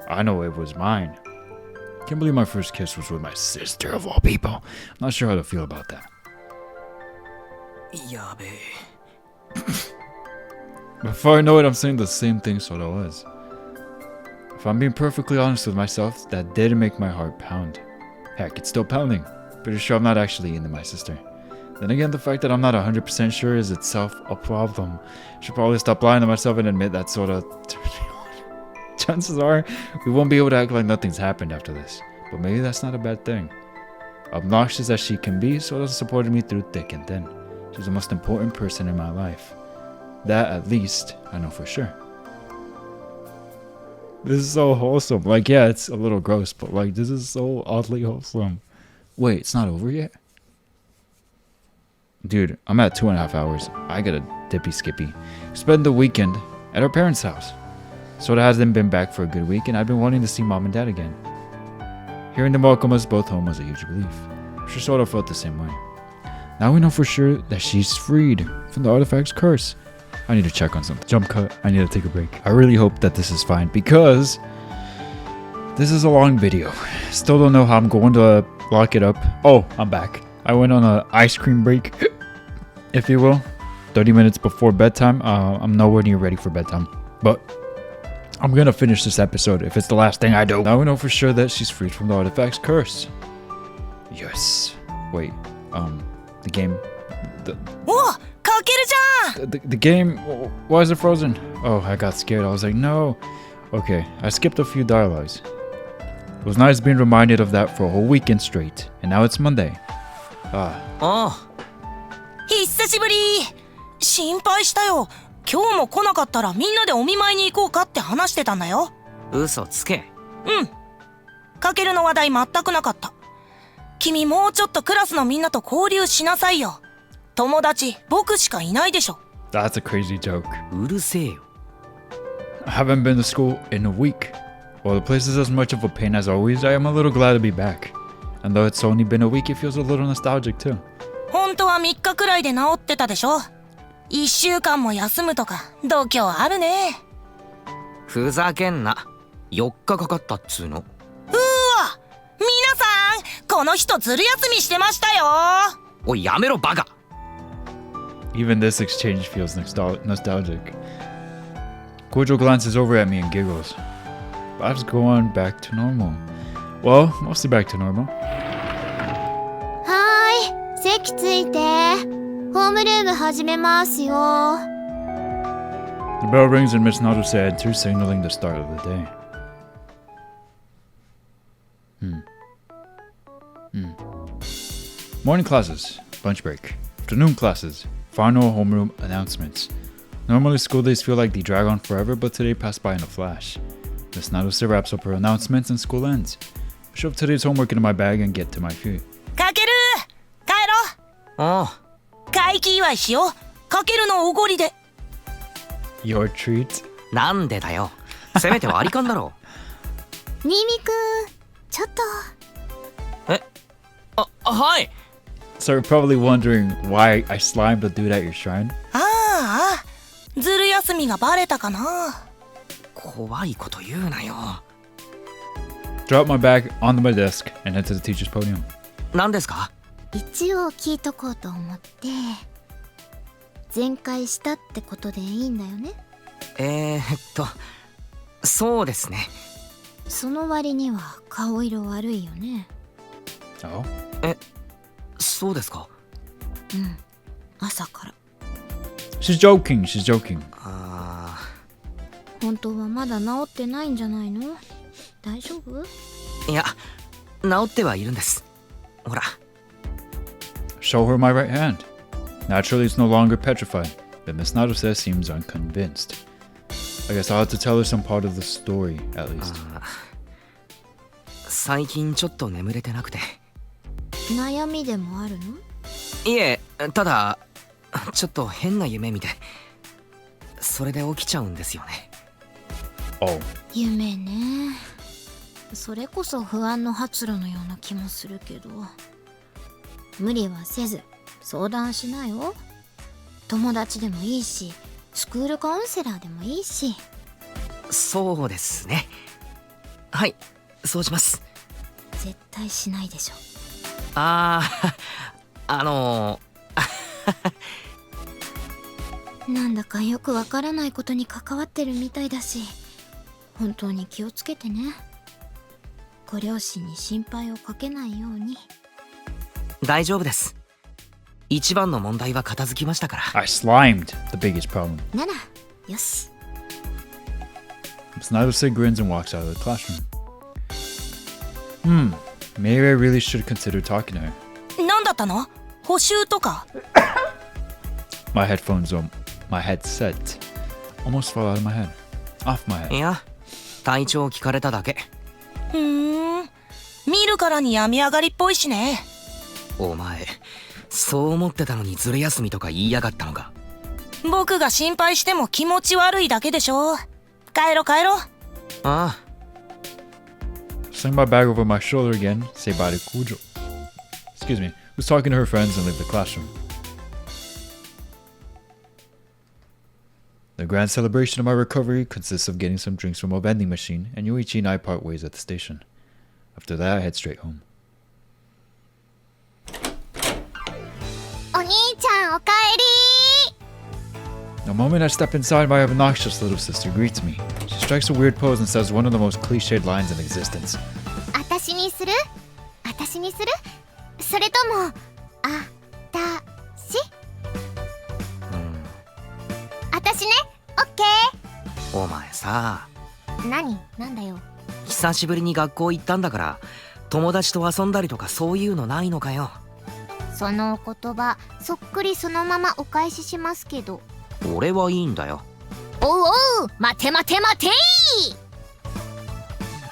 I know it was mine. Can't believe my first kiss was with my sister of all people. I'm not sure how to feel about that. やべえ。 Before I know it, I'm saying the same thing Sora was. If I'm being perfectly honest with myself, that did make my heart pound. Heck, it's still pounding. Pretty sure I'm not actually into my sister. Then again, the fact that I'm not 100% sure is itself a problem. I should probably stop lying to myself and admit that Sora turned me on. Chances are, we won't be able to act like nothing's happened after this. But maybe that's not a bad thing. Obnoxious as she can be, Sora supported me through thick and thin. She's the most important person in my life. That, at least, I know for sure. This is so wholesome. Like, yeah, it's a little gross, but like, this is so oddly wholesome. Wait, it's not over yet? Dude, I'm at 2.5 hours. I gotta dippy skippy. Spend the weekend at our parents' house. Sora hasn't been back for a good week, and I've been wanting to see mom and dad again. Hearing them welcome us both home was a huge relief. I'm sure Sora felt the same way. Now we know for sure that she's freed from the artifact's curse. I need to check on something. Jump cut. I need to take a break. I really hope that this is fine because this is a long video. Still don't know how I'm going to lock it up. Oh, I'm back. I went on an ice cream break, if you will. 30 minutes before bedtime. I'm nowhere near ready for bedtime. But I'm gonna finish this episode if it's the last thing I do. Now we know for sure that she's freed from the artifact's curse. Yes. Wait. The game. The game. Why is it frozen? Oh, I got scared. I was like, no. Okay, I skipped a few dialogues. It was nice being reminded of that for a whole weekend straight. And now it's Monday. Oh. 久しぶり。心配したよ。今日も来なかったらみんなでお見舞いに行こうかって話してたんだよ。嘘つけ。うん。かけるの話題全くなかった。君もうちょっとクラスのみんなと交流しなさいよ。友達、僕しかいないでしょ。That's a crazy joke. うるせえよ。I haven't been to school in a week. While the place is as much of a pain as always, I am a little glad to be back. And though it's only been a week, it feels a little nostalgic too. 本当は3日くらいで治ってたでしょ。1週間も休むとか度胸あるね。ふざけんな。4日かかったっつうの。うわ、皆さん、この人ずる休みしてましたよ。おい、やめろバカ。Even this exchange feels nostalgic. Cordial glances over at me and giggles. Life's going back to normal. Well, mostly back to normal. はーい、席ついて。ホームルーム始めますよ。The bell rings and Miss Naruse enters, signaling the start of the day. Morning classes, lunch break. Afternoon classes, final homeroom announcements. Normally school days feel like they drag on forever, but today passed by in a flash. Miss Naruse wraps up her announcements and school ends. I shove today's homework into my bag and get to my feet. かける帰ろあう会期祝いしようかけるのおごりで Your treat? あ、なんでだよ。せめて割り勘だろ。新見くんちょっとえ、はい。 So you're probably wondering why I slimed the dude at your shrine? ああずる休みがバレたかな怖いこと言うなよ。Drop my bag onto my desk and head to the teacher's podium. 何ですか？一応聞いとこうと思って全開したってことでいいんだよね。そうですね。その割には顔色悪いよね。Oh? そうですか。うん朝から。 She's joking, she's joking. 本当はまだ治ってないんじゃないの？大丈夫？いや、治ってはいるんです。ほら。Show her my right hand. Naturally, it's no longer petrified, but Miss Naruse seems unconvinced. I guess I'll have to tell her some part of the story, at least. 最近ちょっと眠れてなくて。悩みでもあるの？いえ、ただちょっと変な夢見て、それで起きちゃうんですよね。Oh. 夢ね。それこそ不安の発露のような気もするけど、無理はせず相談しなよ。友達でもいいし、スクールカウンセラーでもいいし。そうですね。はい、そうします。絶対しないでしょ。なんだかよくわからないことに関わってるみたいだし、本当に気をつけてね。ご両親に心配をかけないように。大丈夫です。一番の問題は片付きましたから。I slimed the biggest problem. なら、よし。Miss Naruse grins and walks out of the classroom. Maybe I really should consider talking to her. 何だったの補習とか My headset almost fell out of my head. Off my head. いや、体調聞かれただけ。見るからに病み上がりっぽいしね。お前、そう思ってたのにずる休みとか言いやがったのか。僕が心配しても気持ち悪いだけでしょ。帰ろう。ああ。Sling my bag over my shoulder again, say bye to Kujo. Excuse me, who's talking to her friends and leave the classroom. The grand celebration of my recovery consists of getting some drinks from a vending machine, and Yoichi and I part ways at the station. After that, I head straight home. お兄ちゃんおかえり。 The moment I step inside, my obnoxious little sister greets me. She strikes a weird pose and says one of the most cliched lines in existence. 私にするそれともあたし私ね、オッケお前さ、ー。なんだよ。久しぶりに学校行ったんだから、友達と遊んだりとかそういうのないのかよ。そのお言葉そっくりそのままお返ししますけど。俺はいいんだよ。おう待て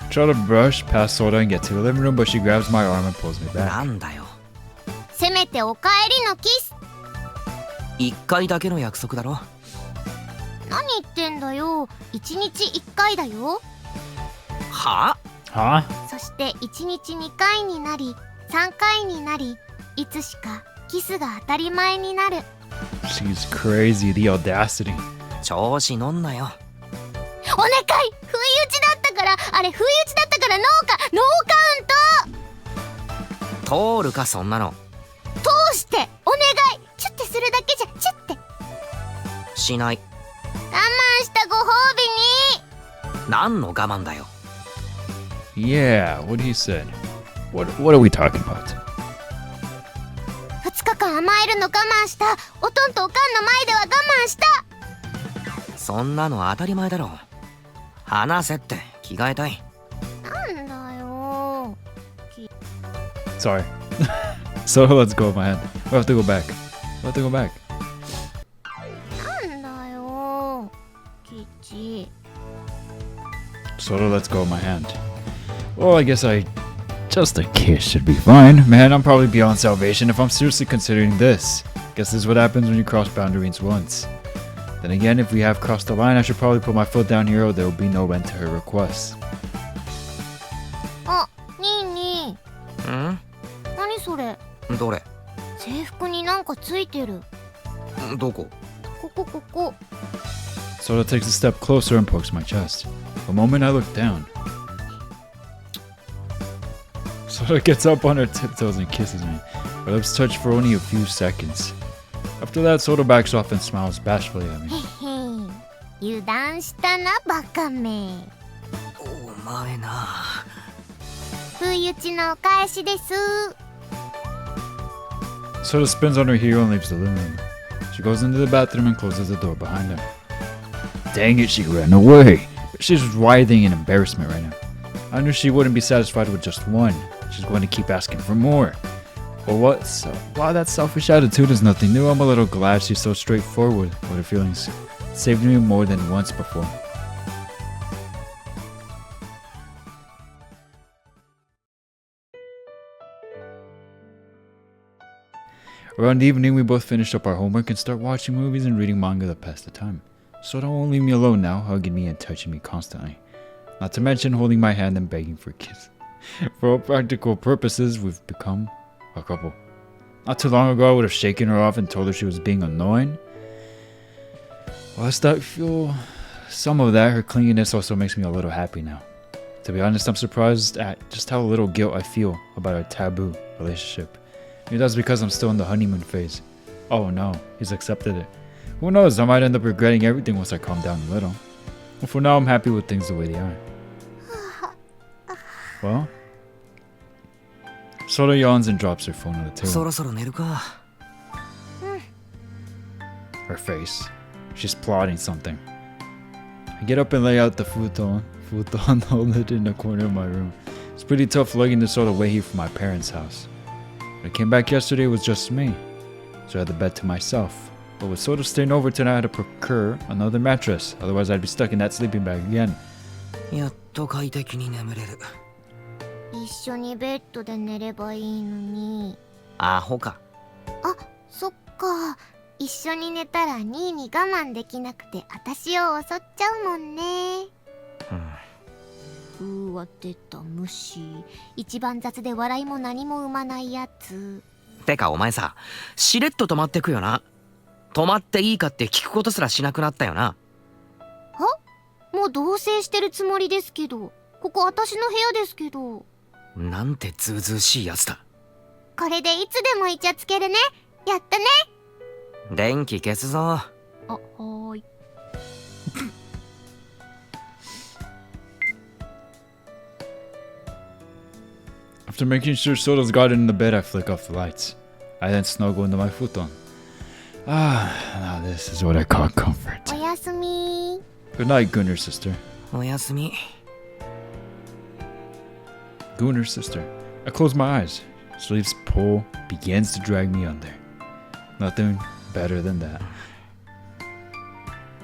Try to brush past SORA and get to the living room, but she grabs my arm and pulls me な back. んだよ。せめておかえりのキス。一回だけの約束だろ。何言ってんだよ。1日1回だよ。はHuh? そして1日2回になり3回になり、いつしかキスが当たり前になる。 She's crazy, the audacity. 調子乗んなよ。お願い、不意打ちだったから、あれ不意打ちだったからノーカウント。通るかそんなの。通してお願い。チュッてするだけじゃ、チュッて。しない。我慢したご褒美に。何の我慢だよ。Yeah, what he said. What are we talking about? 2日間甘えるの我慢した。おとんとおかんの前では我慢した。そんなの当たり前だろ。話せって着替えたい。なんだよ。 Sorry. Sora, let's go, my hand. We'll have to go back. We'll have to go back. なんだよ。キチ。 Sora, let's go, my hand. Well, I guess just a kiss should be fine. Man, I'm probably beyond salvation if I'm seriously considering this. Guess this is what happens when you cross boundaries once. Then again, if we have crossed the line, I should probably put my foot down here or there will be no end to her requests. あ、ニーニー。ん？何それ？どれ？制服になんかついてる。どこ？ここ。 Sora takes a step closer and pokes my chest. The moment I look down, Sora gets up on her tiptoes and kisses me. Our lips touch for only a few seconds. After that, Sora backs off and smiles bashfully at me. 油断したな、バカめ。お前な。不意打ちのお返しです。 Sora spins on her heel and leaves the living room. She goes into the bathroom and closes the door behind her. Dang it, she ran away. She's writhing in embarrassment right now. I knew she wouldn't be satisfied with just one. She's going to keep asking for more. Well, while that selfish attitude is nothing new, I'm a little glad she's so straightforward with her feelings. It saved me more than once before. Around evening, we both finish up our homework and start watching movies and reading manga to pass the time. Sora won't leave me alone now, hugging me and touching me constantly. Not to mention holding my hand and begging for a kiss. For all practical purposes, we've become a couple. Not too long ago, I would have shaken her off and told her she was being annoying. While I start to feel some of that, her clinginess also makes me a little happy now. To be honest, I'm surprised at just how little guilt I feel about our taboo relationship. Maybe that's because I'm still in the honeymoon phase. Oh no, he's accepted it. Who knows, I might end up regretting everything once I calm down a little. Well, for now, I'm happy with things the way they are. Well? Sora yawns and drops her phone on the table. そろそろ寝るか。Her face. She's plotting something. I get up and lay out the futon hold in the corner of my room. It's pretty tough lugging this all the way here from my parents' house. When I came back yesterday, it was just me. So I had the bed to myself. But with Sora staying over tonight, I had to procure another mattress. Otherwise, I'd be stuck in that sleeping bag again. やっと快適に眠れる。一緒にベッドで寝ればいいのに。アホか。あ、そっか。一緒に寝たらニーに我慢できなくて私を襲っちゃうもんね。うわ、出た虫。一番雑で笑いも何も生まないやつ。てかお前さ、しれっと泊まってくよな。泊まっていいかって聞くことすらしなくなったよな。もう同棲してるつもりですけど。ここ私の部屋ですけど。なんてずうずうしいやつだ。これでいつでもイチャつけるね。やったね。電気消すぞ。はーい。After making sure Sora's gotten in the bed, I flick off the lights. I then snuggle into my futon. Now this is what I call comfort. おやすみ。 Good night, Gunner sister. おやすみ。Gunner sister. I close my eyes. Sleep's pull begins to drag me under. Nothing better than that.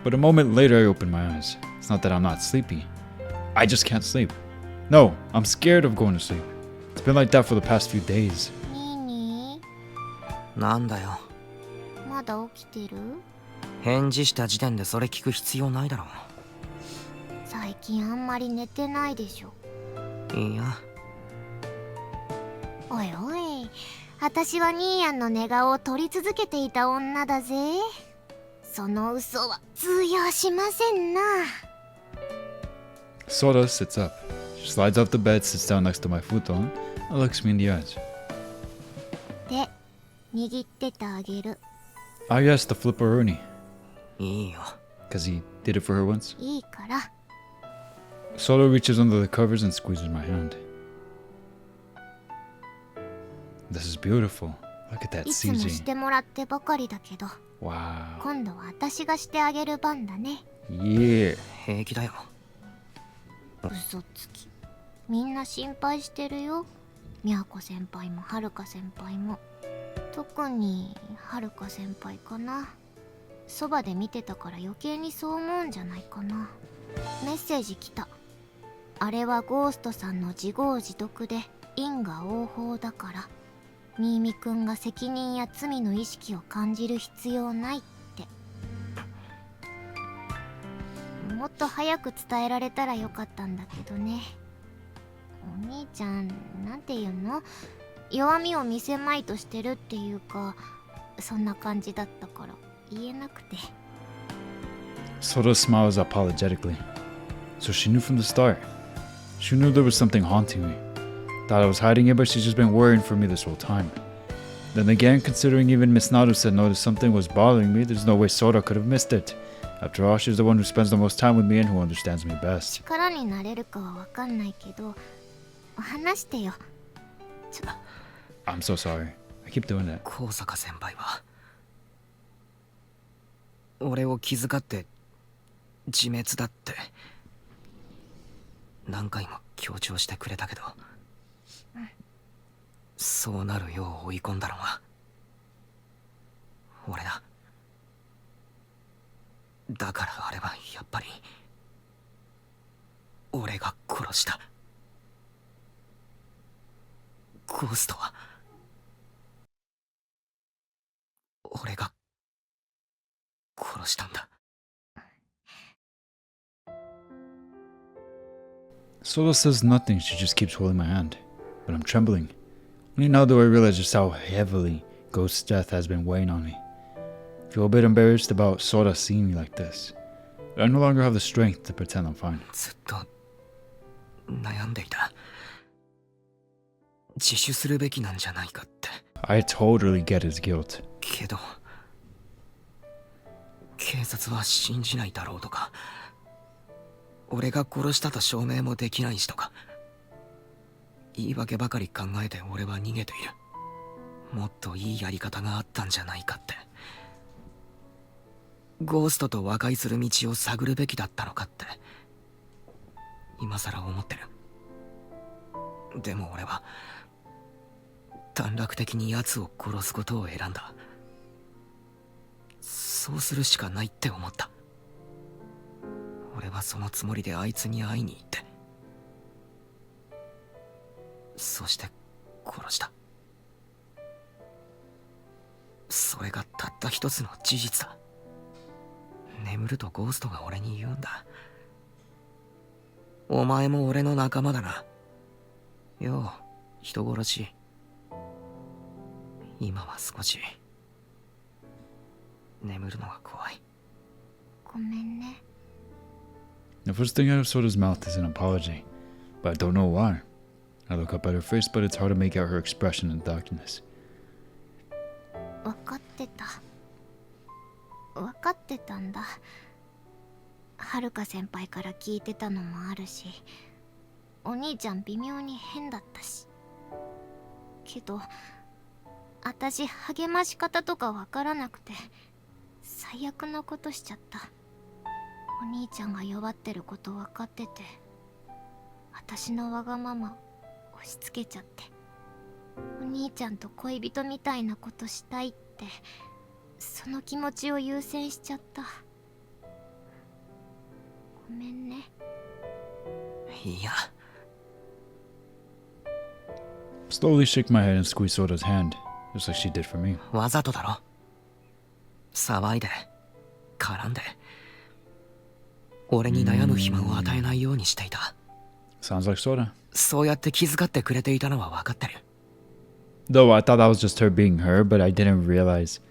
But a moment later, I open my eyes. It's not that I'm not sleepy. I just can't sleep. No, I'm scared of going to sleep. It's been like that for the past few days. ニーなんだよ。まだ起きてる？返事した時点でそれ聞く必要ないだろ。最近あんまり寝てないでしょ。いや。おいおい、私はニーヤンの寝顔を撮り続けていた女だぜ。その嘘は通用しませんな。Sora sits up. She slides off the bed, sits down next to my futon, and looks me in the eyes. で、握っててあげる。Ah yes, the flipperoni. いいよ。Because he did it for her once. いいから。Sora reaches under the covers and squeezes my hand. This is beautiful. Look at that いつもし CG. てもらってばかりだけど、 Wow. 今度は私がしてあげる番だね。Yeah. 平気だよ。嘘つき。みんな心配してるよ。みやこ先輩もはるか先輩も。特にはるか先輩かな。そばで見てたから余計にそう思うんじゃないかな。メッセージ来た。あれはゴーストさんの自業自得で因果応報だから、新見くんが責任や罪の意識を感じる必要ないって。もっと早く伝えられたらよかったんだけどね。お兄ちゃん、なんていうの、弱みを見せまいとしてるっていうか、そんな感じだったから言えなくて。Sora smiles apologetically. So she knew from the start. She knew there was something haunting me. Thought I was hiding it, but she's just been worrying for me this whole time. Then again, considering even Miss Naru said noticed something was bothering me, there's no way Sora could have missed it. After all, she's the one who spends the most time with me and who understands me best. 力になれるかはわかんないけど、話してよ。I'm so sorry. I keep doing that. 高坂先輩は俺を気遣って自滅だって何回も強調してくれたけど、そうなるよう追い込んだのは俺だ。だからあれはやっぱり俺が殺した。ゴーストは俺が殺したんだ。Sora says nothing, she just keeps holding my hand. But I'm trembling. Only now do I realize just how heavily Ghost's death has been weighing on me. I feel a bit embarrassed about Sora seeing me like this. But I no longer have the strength to pretend I'm fine. ずっと悩んでいた。自首するべきなんじゃないかって。I totally get his guilt. けど警察は信じないだろうとか、俺が殺したと証明もできないしとか、言い訳ばかり考えて俺は逃げている。もっといいやり方があったんじゃないかって。ゴーストと和解する道を探るべきだったのかって今さら思ってる。でも俺は短絡的に奴を殺すことを選んだ。そうするしかないって思った。俺はそのつもりであいつに会いに行って、そして殺した。それがたった一つの事実だ。眠るとゴーストが俺に言うんだ。お前も俺の仲間だな。よう、人殺し。今は少し眠るのが怖い。ごめんね。The first thing out of Soda's mouth is an apology, but I don't know why. I look up at her face, but it's hard to make out her expression in the darkness. 分かってた。分かってたんだ。はるか先輩から聞いてたのもあるし、お兄ちゃん微妙に変だったし。けど私励まし方とかわからなくて最悪なことしちゃった。お兄ちゃんが弱ってること分かってて、私のわがまま押し付けちゃって、お兄ちゃんと恋人みたいなことしたいって、その気持ちを優先しちゃった。ごめんね。いや。Slowly shake my head and squeeze Soda's hand, just like she did for me. わざとだろ。騒いで絡んで俺に悩む暇を与えないようにしていた。 Sounds like Soda. そうやって気遣ってくれていたのは分かってる。 Though I thought that was just her being her, but I didn't realize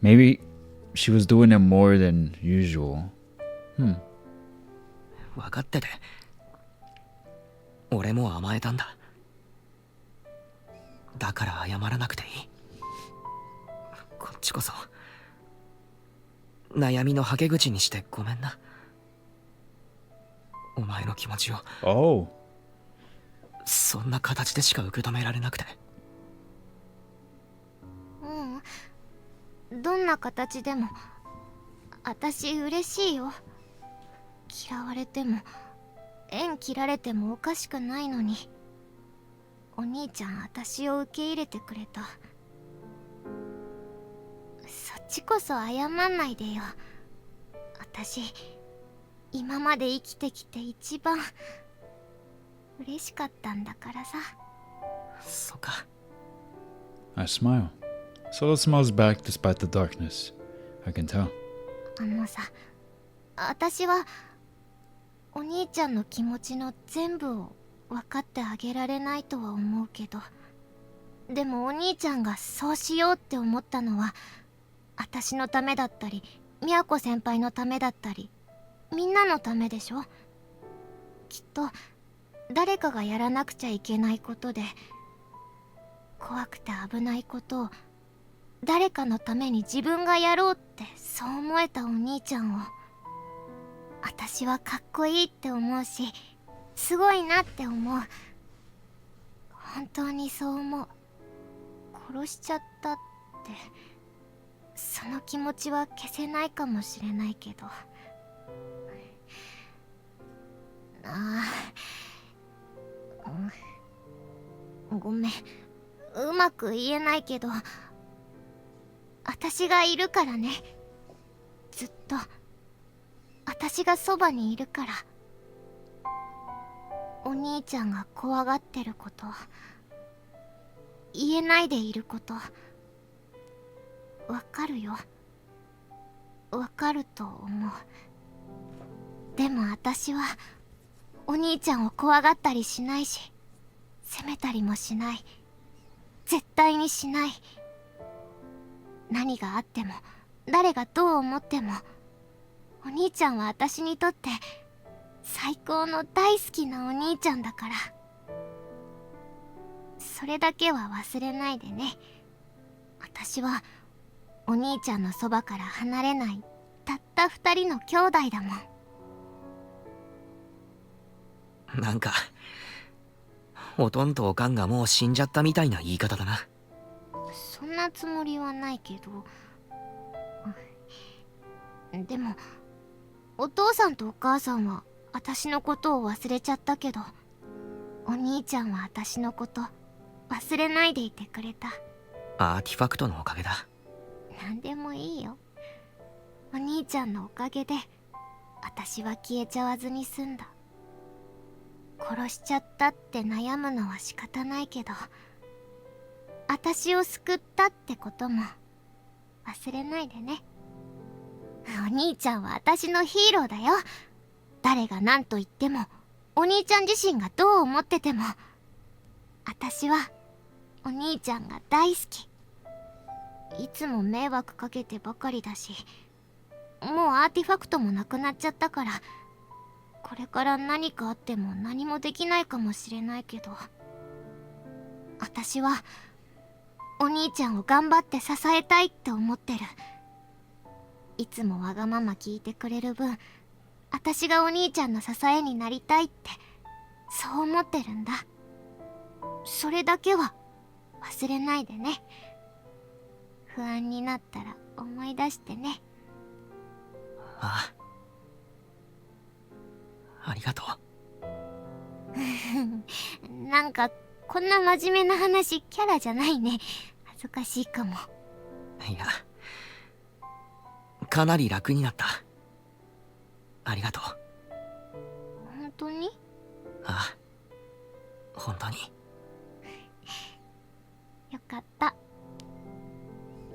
maybe she was doing it more than usual. 分かってて俺も甘えたんだ。だから謝らなくていい。こっちこそ悩みのはけ口にしてごめんな。お前の気持ちを Oh. そんな形でしか受け止められなくて。どんな形でも私嬉しいよ。嫌われても縁切られてもおかしくないのに、お兄ちゃん私を受け入れてくれた。そっちこそ謝んないでよ。私今まで生きてきて一番嬉しかったんだからさ。そっか。 I smile. Sora smiles back despite the darkness. I can tell. さ、私はお兄ちゃんの気持ちの全部を分かってあげられないとは思うけど、でもお兄ちゃんがそうしようって思ったのは私のためだったり、みやこ先輩のためだったり、みんなのためでしょ。きっと誰かがやらなくちゃいけないことで、怖くて危ないことを誰かのために自分がやろうってそう思えたお兄ちゃんを、私はかっこいいって思うし、すごいなって思う。本当にそう思う。殺しちゃったって、その気持ちは消せないかもしれないけど、ごめん、うまく言えないけど、私がいるからね。ずっと私がそばにいるから。お兄ちゃんが怖がってること、言えないでいること、わかるよ。わかると思う。でも私はお兄ちゃんを怖がったりしないし、責めたりもしない。絶対にしない。何があっても、誰がどう思っても、お兄ちゃんは私にとって最高の大好きなお兄ちゃんだから。それだけは忘れないでね。私はお兄ちゃんのそばから離れないたった2人の兄弟だもん。なんかおとんとおかんがもう死んじゃったみたいな言い方だな。そんなつもりはないけど、でもお父さんとお母さんは私のことを忘れちゃったけど、お兄ちゃんは私のこと忘れないでいてくれた。アーティファクトのおかげだ。なんでもいいよ。お兄ちゃんのおかげで私は消えちゃわずに済んだ。殺しちゃったって悩むのは仕方ないけど、私を救ったってことも忘れないでね。お兄ちゃんは私のヒーローだよ。誰が何と言っても、お兄ちゃん自身がどう思ってても、私はお兄ちゃんが大好き。いつも迷惑かけてばかりだし、もうアーティファクトもなくなっちゃったから、これから何かあっても何もできないかもしれないけど、私はお兄ちゃんを頑張って支えたいって思ってる。いつもわがまま聞いてくれる分、私がお兄ちゃんの支えになりたいってそう思ってるんだ。それだけは忘れないでね。不安になったら思い出してね。ああ、ありがとう。なんかこんな真面目な話キャラじゃないね。恥ずかしいかも。いや、かなり楽になった。ありがとう。本当に？ああ、本当に。よかった。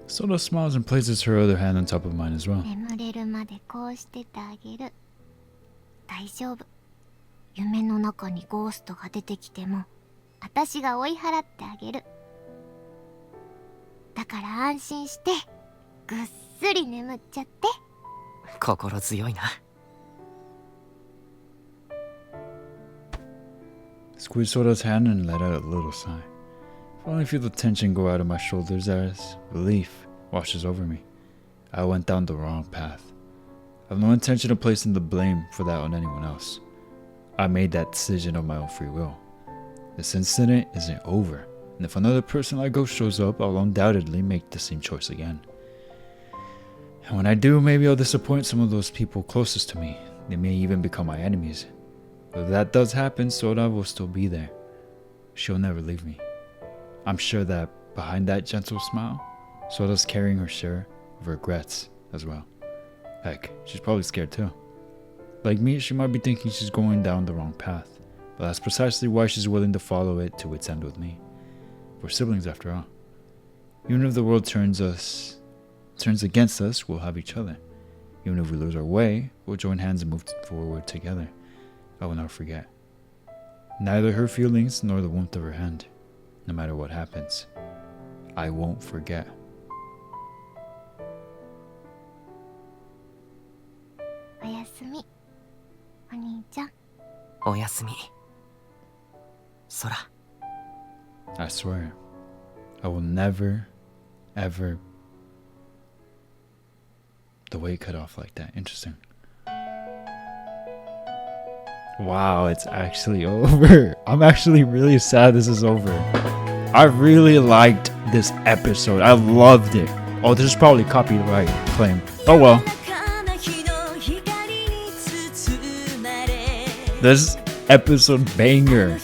Sora smiles and places her other hand on top of mine as well. 眠れるまでこうしててあげる。大丈夫。夢の中にゴーストが出てきても、私が追い払ってあげる。だから安心してぐっすり眠っちゃって。心強いな。Squeeze Sora's hand and let out a little sigh. I finally feel the tension go out of my shoulders as relief washes over me. I went down the wrong path. I have no intention of placing the blame for that on anyone else. I made that decision of my own free will. This incident isn't over, and if another person like Ghost shows up, I'll undoubtedly make the same choice again. And when I do, maybe I'll disappoint some of those people closest to me, They may even become my enemies. But if that does happen, Sora will still be there. She'll never leave me. I'm sure that behind that gentle smile, Sora's carrying her share of regrets as well. Heck, she's probably scared too. Like me, she might be thinking she's going down the wrong path, but that's precisely why she's willing to follow it to its end with me. We're siblings after all. Even if the world turns against us, we'll have each other. Even if we lose our way, we'll join hands and move forward together. I will never forget. Neither her feelings nor the warmth of her hand. No matter what happens, I won't forget. Oyasumi, お兄ちゃん。おやすみ。空。I swear, I will never, ever. The way it cut off like that. Interesting. Wow, it's actually over. I'm actually really sad this is over. I really liked this episode. I loved it. Oh, this is probably copyright claim. Oh well. This episode banger.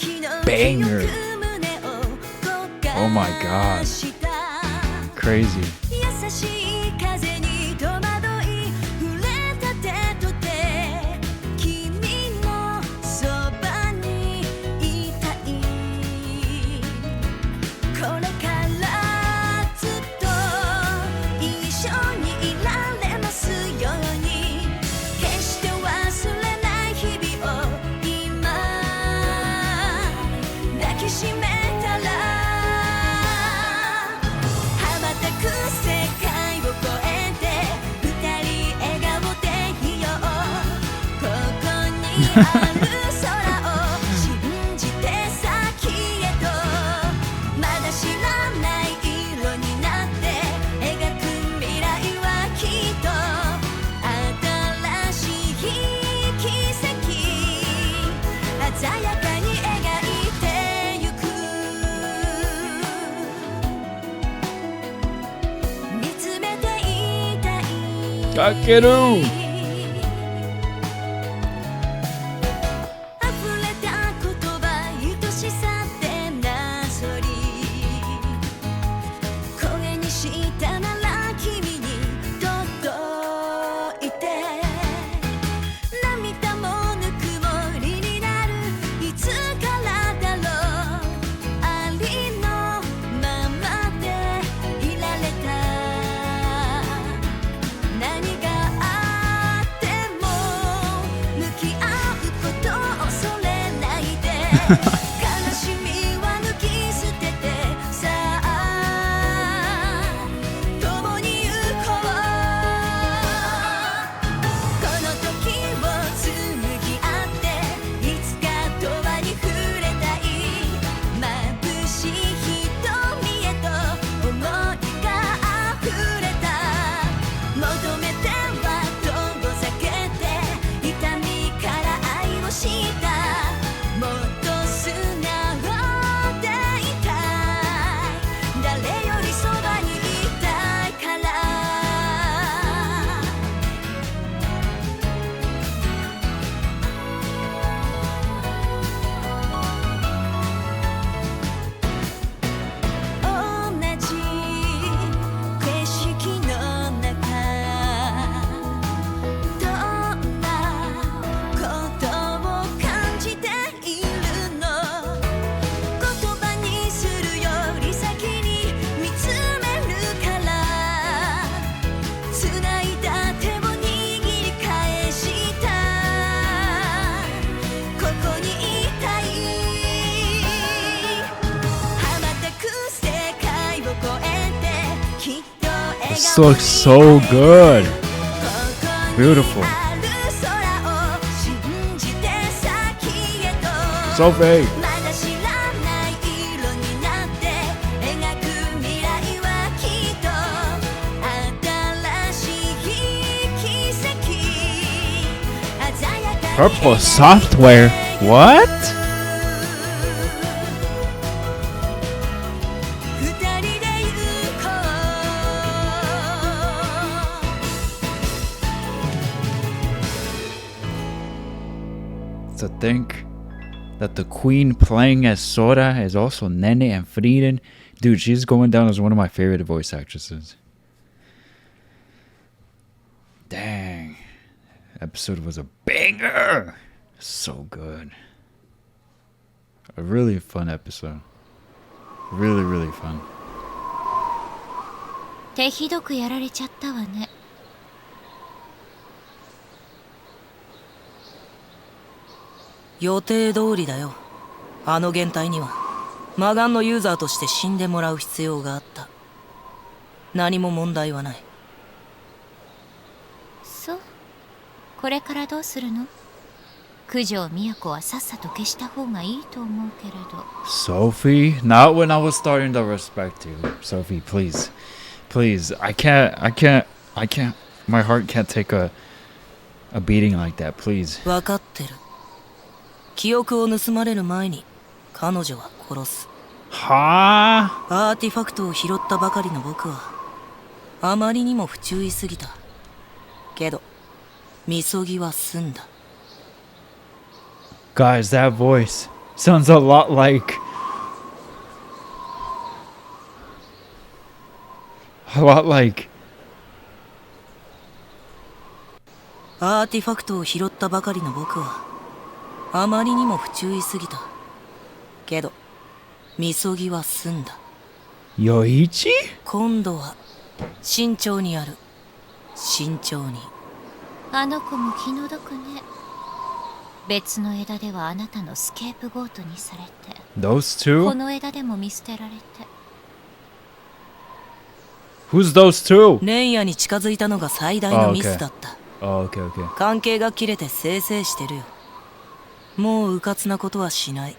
Banger. Oh my god. Crazy. Kakeru! This looks so good. Beautiful. So fake. Purple software. What? think that the queen playing as Sora is also Nene and Frieden. Dude, she's going down as one of my favorite voice actresses. Dang. Episode was a banger. So good. A really fun episode. Really, really fun. 手ひどくやられちゃったわね。予定通りだよ。あの原体には魔眼のユーザーとして死んでもらう必要があった。何も問題はない。そう。これからどうするの？九条都はさっさと消した方がいいと思うけれど。Sophie? Not when I was starting to respect you. Sophie, please. Please. I can't. My heart can't take a beating like that, please. 分かってる。記憶を盗まれる前に彼女は殺す。はあ？アーティファクトを拾ったばかりの僕はあまりにも不注意すぎた。けどみそぎは済んだ。Guys, that voice sounds a lot like...アーティファクトを拾ったばかりの僕はあまりにも不注意すぎた。けどみそぎは済んだ。Yoichi? 今度は慎重にやる。慎重に。あの子も気の毒ね。別の枝ではあなたのスケープゴートにされて、 Those こ two? の枝でも見捨てられて。 Who's those two? レンヤに近づいたのが最大のミスだった。Oh, okay, okay. 関係が切れてせいせいしてるよ。もううかつなことはしない。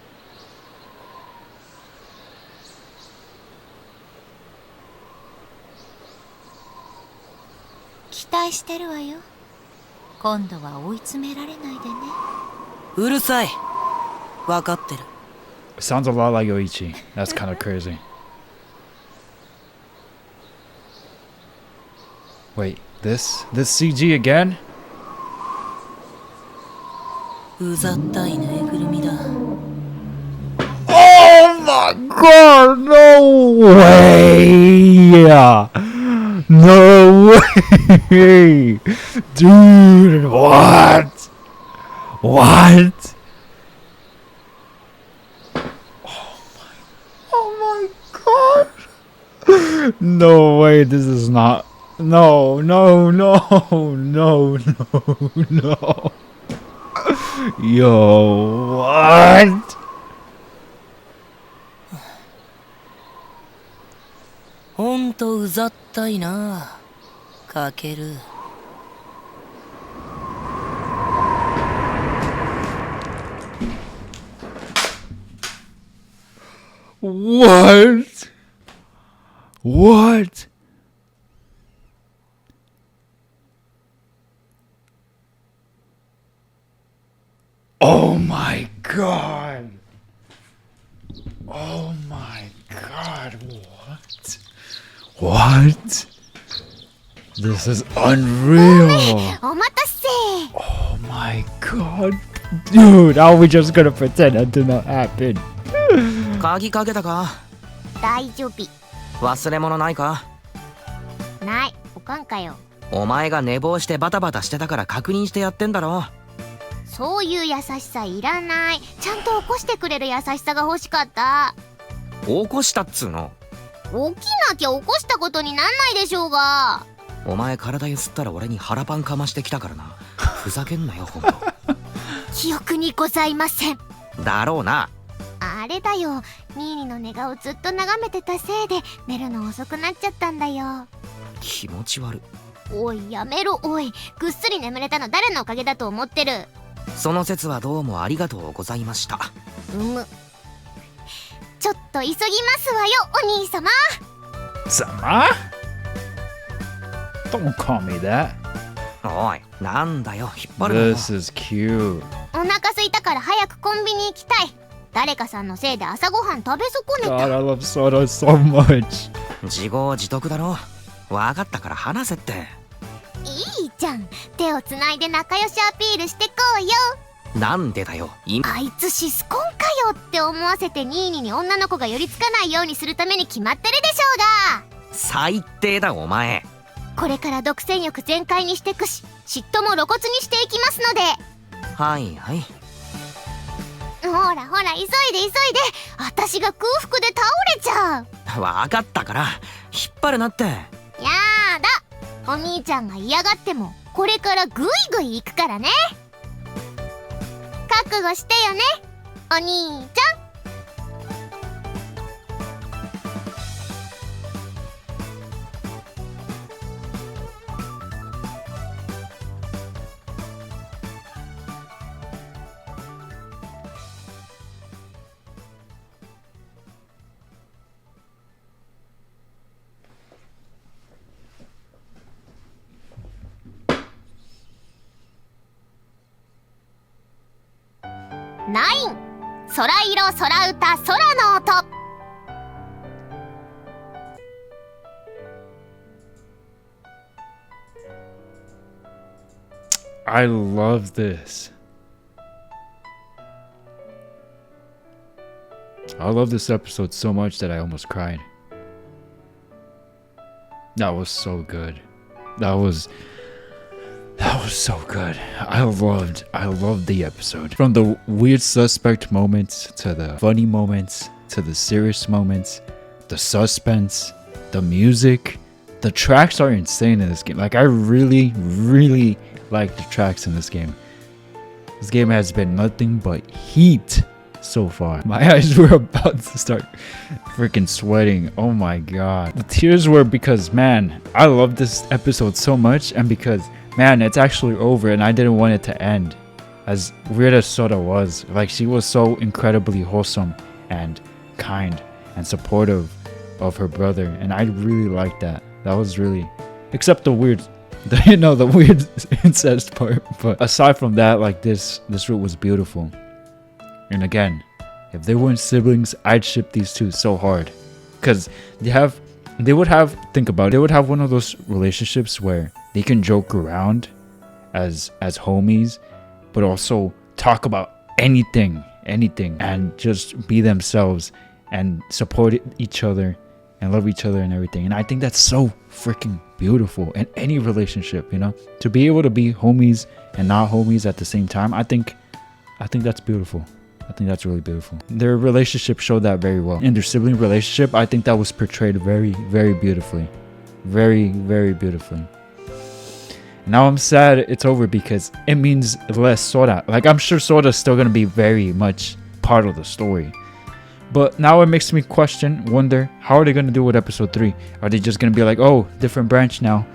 期待してるわよ。今度は追い詰められないでね。うるさい。わかってる。 Sounds a lot like Yoichi. That's kind of crazy. Wait, this CG again? うざったいぬいぐるみだ。 Oh my god, no way! No way! Dude, what? What? Oh my god! No way, this is not... No. Yo, what? ほんとうざったいな、かける。What? What? Oh my god. Oh my god. What? This is unreal. お待たせ。 Oh my god. Dude, how are we just gonna pretend that did not happen? 鍵かけたか？大丈夫。忘れ物ないか？ない。おかんかよ。お前が寝坊してバタバタしてたから確認してやってんだろ。そういう優しさいらない。ちゃんと起こしてくれる優しさが欲しかった。起こしたっつうの。起きなきゃ起こしたことになんないでしょうが。お前体ゆすったら俺に腹パンかましてきたからな。ふざけんなよほんと。記憶にございません。だろうな。あれだよ、ニーニの寝顔ずっと眺めてたせいで寝るの遅くなっちゃったんだよ。気持ち悪い。おいやめろ。おい、ぐっすり眠れたの誰のおかげだと思ってる。その説はどうもありがとうございました。ちょっと急ぎますわよ、お兄様。Sama? Don't call me that. おい、なんだよ、引っ張るなよ。This is cute. お腹空いたから早くコンビニ行きたい。誰かさんのせいで朝ごはん食べ損ね God, た。 I love Sora so much. 自業自得だろ。わかったから話せって。いいじゃん。手をつないで仲良しアピールしてこうよ。なんでだよ。あいつシスコンかよって思わせてニーニに女の子が寄りつかないようにするために決まってるでしょうが。最低だお前。これから独占欲全開にしてくし、嫉妬も露骨にしていきますので。はいはい。ほらほら、急いで急いで、私が空腹で倒れちゃう。わかったから引っ張るなって。やだ、お兄ちゃんが嫌がってもこれからグイグイ行くからね。覚悟してよね、お兄ちゃん。9空色空歌空の音。I love this. I love this episode so much that I almost cried. That was so good. That was so good. I loved the episode. From the weird suspect moments to the funny moments to the serious moments, the suspense, the music. The tracks are insane in this game. Like, I really like the tracks in this game. This game has been nothing but heat so far. My eyes were about to start freaking sweating. Oh my god. The tears were because, man, I love this episode so much, and because, man, it's actually over and I didn't want it to end. As weird as Sora was, like, she was so incredibly wholesome and kind and supportive of her brother, and I really liked that. That was really, except the weird, the weird incest part. But aside from that, like, this route was beautiful. And again, if they weren't siblings, I'd ship these two so hard, because they would have one of those relationships where they can joke around as homies, but also talk about anything, and just be themselves and support each other and love each other and everything. And I think that's so freaking beautiful in any relationship, you know, to be able to be homies and not homies at the same time. I think that's beautiful. I think that's really beautiful. Their relationship showed that very well. In their sibling relationship, I think that was portrayed very, very beautifully. Very, very beautifully. Now I'm sad it's over because it means less Sora. Like, I'm sure Sora's still going to be very much part of the story. But now it makes me wonder, how are they going to do with episode 3? Are they just going to be like, oh, different branch now?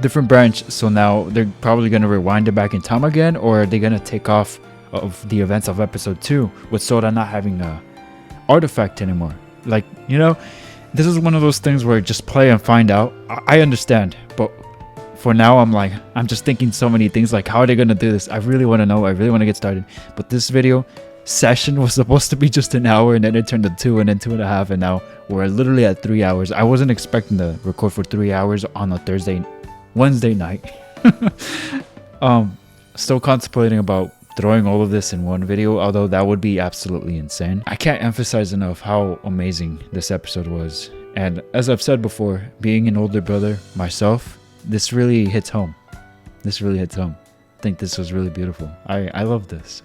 Different branch, so now they're probably going to rewind it back in time again? Or are they going to take off of the events of episode 2 with Sora not having a artifact anymore? Like, you know, this is one of those things where just play and find out. I understand, but for now I'm just thinking so many things, like, how are they gonna do this? I really want to know. I really want to get started. But this video session was supposed to be just an hour, and then it turned to 2 and then 2.5, and now we're literally at 3 hours. I wasn't expecting to record for 3 hours on a Wednesday night. Still contemplating about throwing all of this in one video, although that would be absolutely insane. I can't emphasize enough how amazing this episode was. And as I've said before, being an older brother myself, this really hits home. This really hits home. I think this was really beautiful. I love this.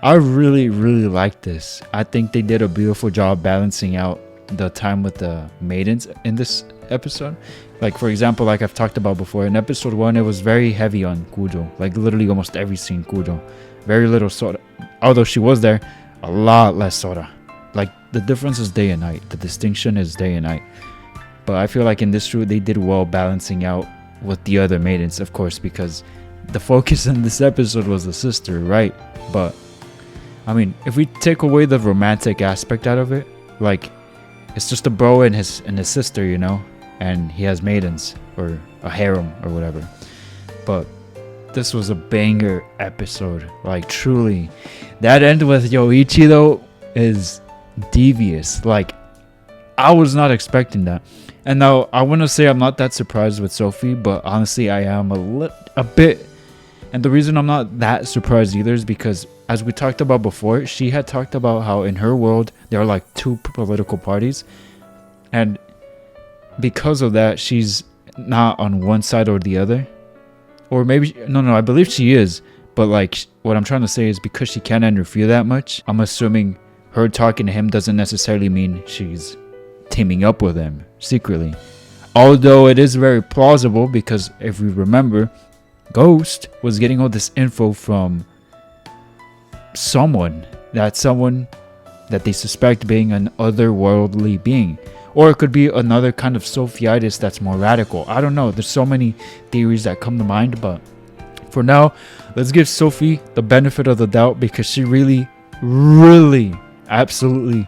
I really like this. I think they did a beautiful job balancing out the time with the maidens in this episode. Like, for example, like I've talked about before, in episode 1, it was very heavy on Kujo. Like, literally almost every scene Kujo. Very little Sora. Although she was there, a lot less Sora. Like, the difference is day and night. The distinction is day and night. But I feel like in this route, they did well balancing out with the other maidens, of course, because the focus in this episode was the sister, right? But, I mean, if we take away the romantic aspect out of it, like, it's just a bro and his sister, you know? And he has maidens, or a harem, or whatever. But this was a banger episode. Like, truly. That end with Yoichi, though, is devious. Like, I was not expecting that. And now, I want to say I'm not that surprised with Sophie, but honestly, I am a bit And the reason I'm not that surprised either is because, as we talked about before, she had talked about how in her world there are like 2 political parties, and because of that she's not on one side or the other. Or maybe no, I believe she is, but like what I'm trying to say is because she can't interfere that much, I'm assuming her talking to him doesn't necessarily mean she's teaming up with him secretly. Although it is very plausible, because if we remember, Ghost was getting all this info from someone that they suspect being an otherworldly being. Or it could be another kind of Sophiitis that's more radical. I don't know. There's so many theories that come to mind. But for now, let's give Sophie the benefit of the doubt, because she really, absolutely,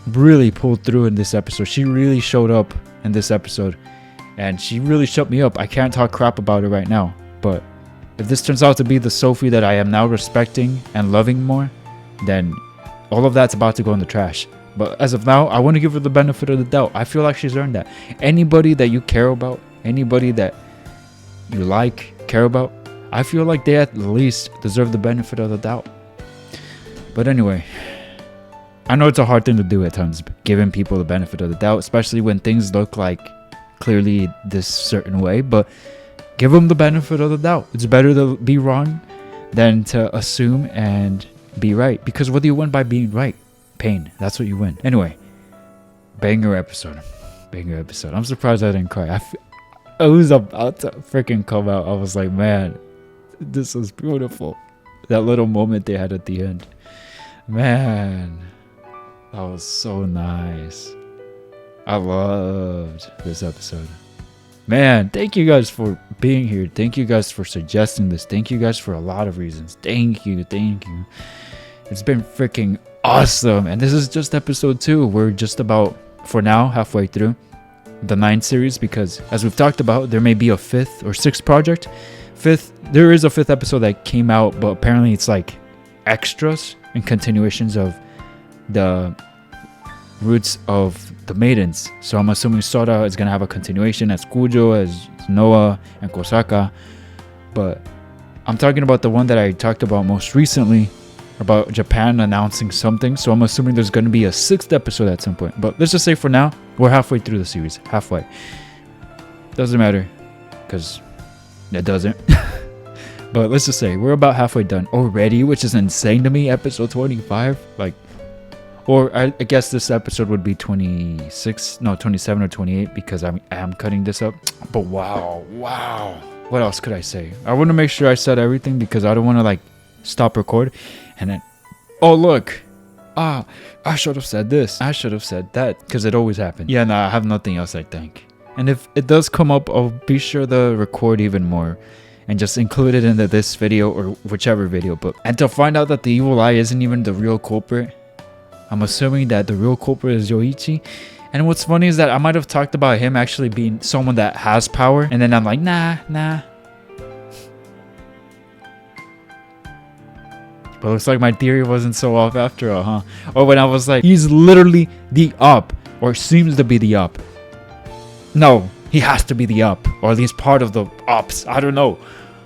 really pulled through in this episode. She really showed up in this episode. And she really shut me up. I can't talk crap about it right now. But if this turns out to be the Sophie that I am now respecting and loving more, then all of that's about to go in the trash. But as of now, I want to give her the benefit of the doubt. I feel like she's earned that. Anybody that you care about, anybody that you care about, I feel like they at least deserve the benefit of the doubt. But anyway, I know it's a hard thing to do at times, giving people the benefit of the doubt, especially when things look like clearly this certain way. But give them the benefit of the doubt. It's better to be wrong than to assume and be right. Because what do you win by being right? Pain. That's what you win. Anyway, banger episode. I'm surprised I didn't cry. I was about to freaking come out. I was like, man, this was beautiful. That little moment they had at the end, man, that was so nice. I loved this episode. Man, thank you guys for being here. Thank you guys for suggesting this. Thank you guys for a lot of reasons. Thank you. It's been freaking awesome. And this is just episode 2. We're just about, for now, halfway through the 9 series, because as we've talked about, there may be a 5th or 6th project. There is a 5th episode that came out, but apparently it's like extras and continuations of the roots of the maidens. So I'm assuming Sora is gonna have a continuation as Kujo, as Noah, and Kosaka. But I'm talking about the one that I talked about most recently, about Japan announcing something. So I'm assuming there's gonna be a 6th episode at some point. But let's just say for now, we're halfway through the series. Halfway. Doesn't matter, because it doesn't. But let's just say we're about halfway done already, which is insane to me. Episode 25, like, or I guess this episode would be 27 or 28, because I am cutting this up. But wow, what else could I say? I want to make sure I said everything, because I don't want to like stop record and then, oh look, I should have said this, I should have said that, because it always happens. Yeah, no, I have nothing else, I think. And if it does come up, I'll be sure to record even more and just include it into this video or whichever video. And to find out that the evil eye isn't even the real culprit, I'm assuming that the real culprit is Yoichi. And what's funny is that I might have talked about him actually being someone that has power, and then I'm like, nah. But it looks like my theory wasn't so off after all, huh? Or when I was like, he's literally the op, or seems to be the op. No, he has to be the op, or at least part of the ops. I don't know,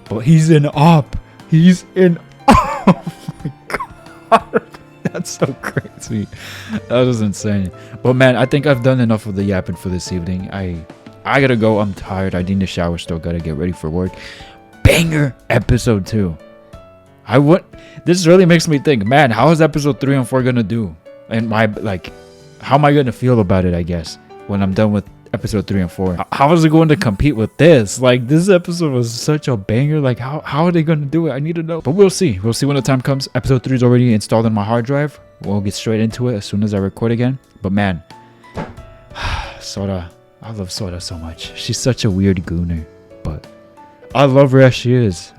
but he's an op. Oh my god, that's so crazy. That was insane. But man, I think I've done enough of the yapping for this evening. I gotta go. I'm tired. I need to shower. Still gotta get ready for work. Banger episode 2. This really makes me think, man, how is episode 3 and 4 gonna do? And how am I gonna feel about it, I guess, when I'm done with episode 3 and 4? How is it going to compete with this? Like, this episode was such a banger. Like, how are they gonna do it? I need to know. But we'll see when the time comes. Episode 3 is already installed on my hard drive. We'll get straight into it as soon as I record again. But man, Sora, I love Sora so much. She's such a weird gooner, but I love her as she is.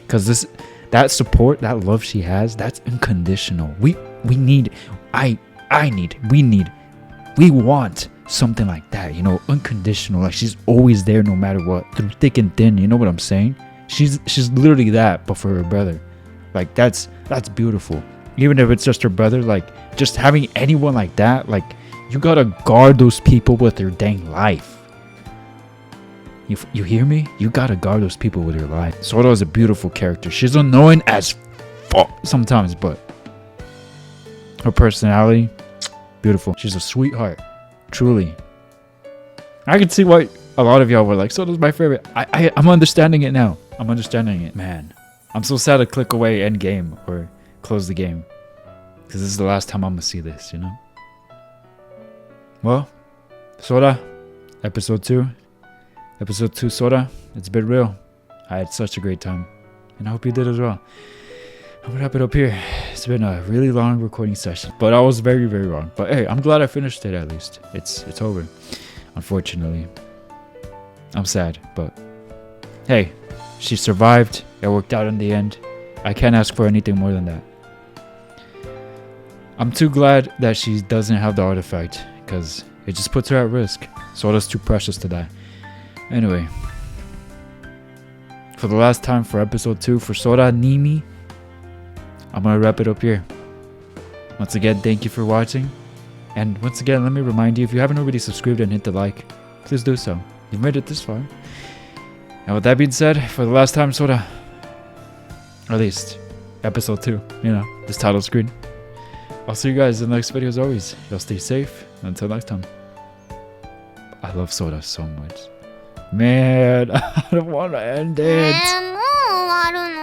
Because that support, that love she has, that's unconditional. We want something like that, unconditional. Like, she's always there no matter what, through thick and thin. You know what I'm saying? She's literally that, but for her brother. Like, that's beautiful. Even if it's just her brother, like, just having anyone like that, like, you gotta guard those people with their dang life. You hear me? You gotta guard those people with your life. Sora is a beautiful character. She's annoying as fuck sometimes, but her personality, beautiful. She's a sweetheart, truly. I can see why a lot of y'all were like, Sora's my favorite. I'm understanding it now. I'm understanding it. Man, I'm so sad to click away end game or close the game, because this is the last time I'm gonna see this, you know? Well, Sora, episode 2. Episode 2 Sora, it's been real. I had such a great time, and I hope you did as well. I'm gonna wrap it up here. It's been a really long recording session, but I was very, very wrong. But hey, I'm glad I finished it at least. It's over, unfortunately. I'm sad, but hey, she survived. It worked out in the end. I can't ask for anything more than that. I'm too glad that she doesn't have the artifact, because it just puts her at risk. Sora's too precious to die. Anyway, for the last time for episode 2 for Sora Nimi, I'm gonna wrap it up here. Once again, thank you for watching. And once again, let me remind you, if you haven't already subscribed and hit the like, please do so. You've made it this far. And with that being said, for the last time, Sora, or at least episode 2, you know, this title screen. I'll see you guys in the next video as always. Y'all stay safe. Until next time. I love Sora so much. Man, I don't want to end it. もう終わるの？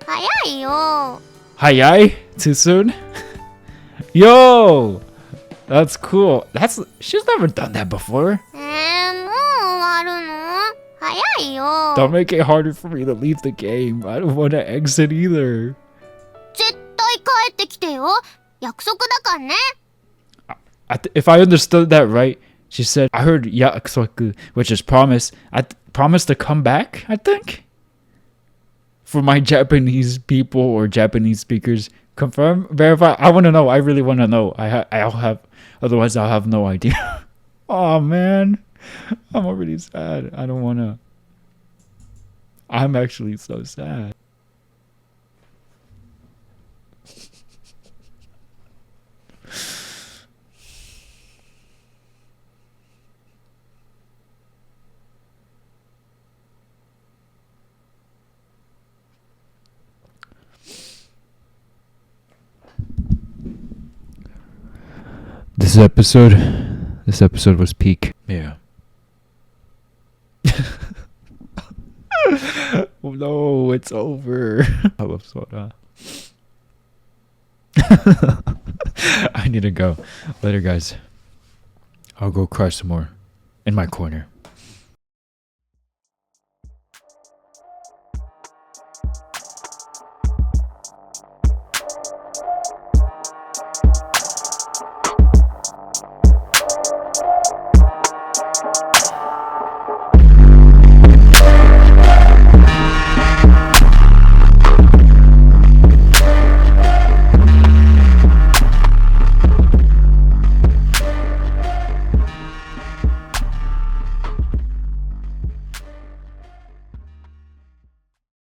早いよ。Hayai? Too soon? Yo! That's cool. She's never done that before. もう終わるの？早いよ。 Don't make it harder for me to leave the game. I don't want to exit either. 絶対帰ってきてよ。約束だからね。 If I understood that right, she said, I heard yakusoku, which is promise. Promise to come back, I think? For my Japanese people or Japanese speakers, confirm, verify. I want to know. I really want to know. Otherwise I'll have no idea. Oh man, I'm already sad. I don't want to. I'm actually so sad. This episode was peak. Yeah. Oh no, it's over. I love Sora. I need to go. Later, guys. I'll go cry some more in my corner.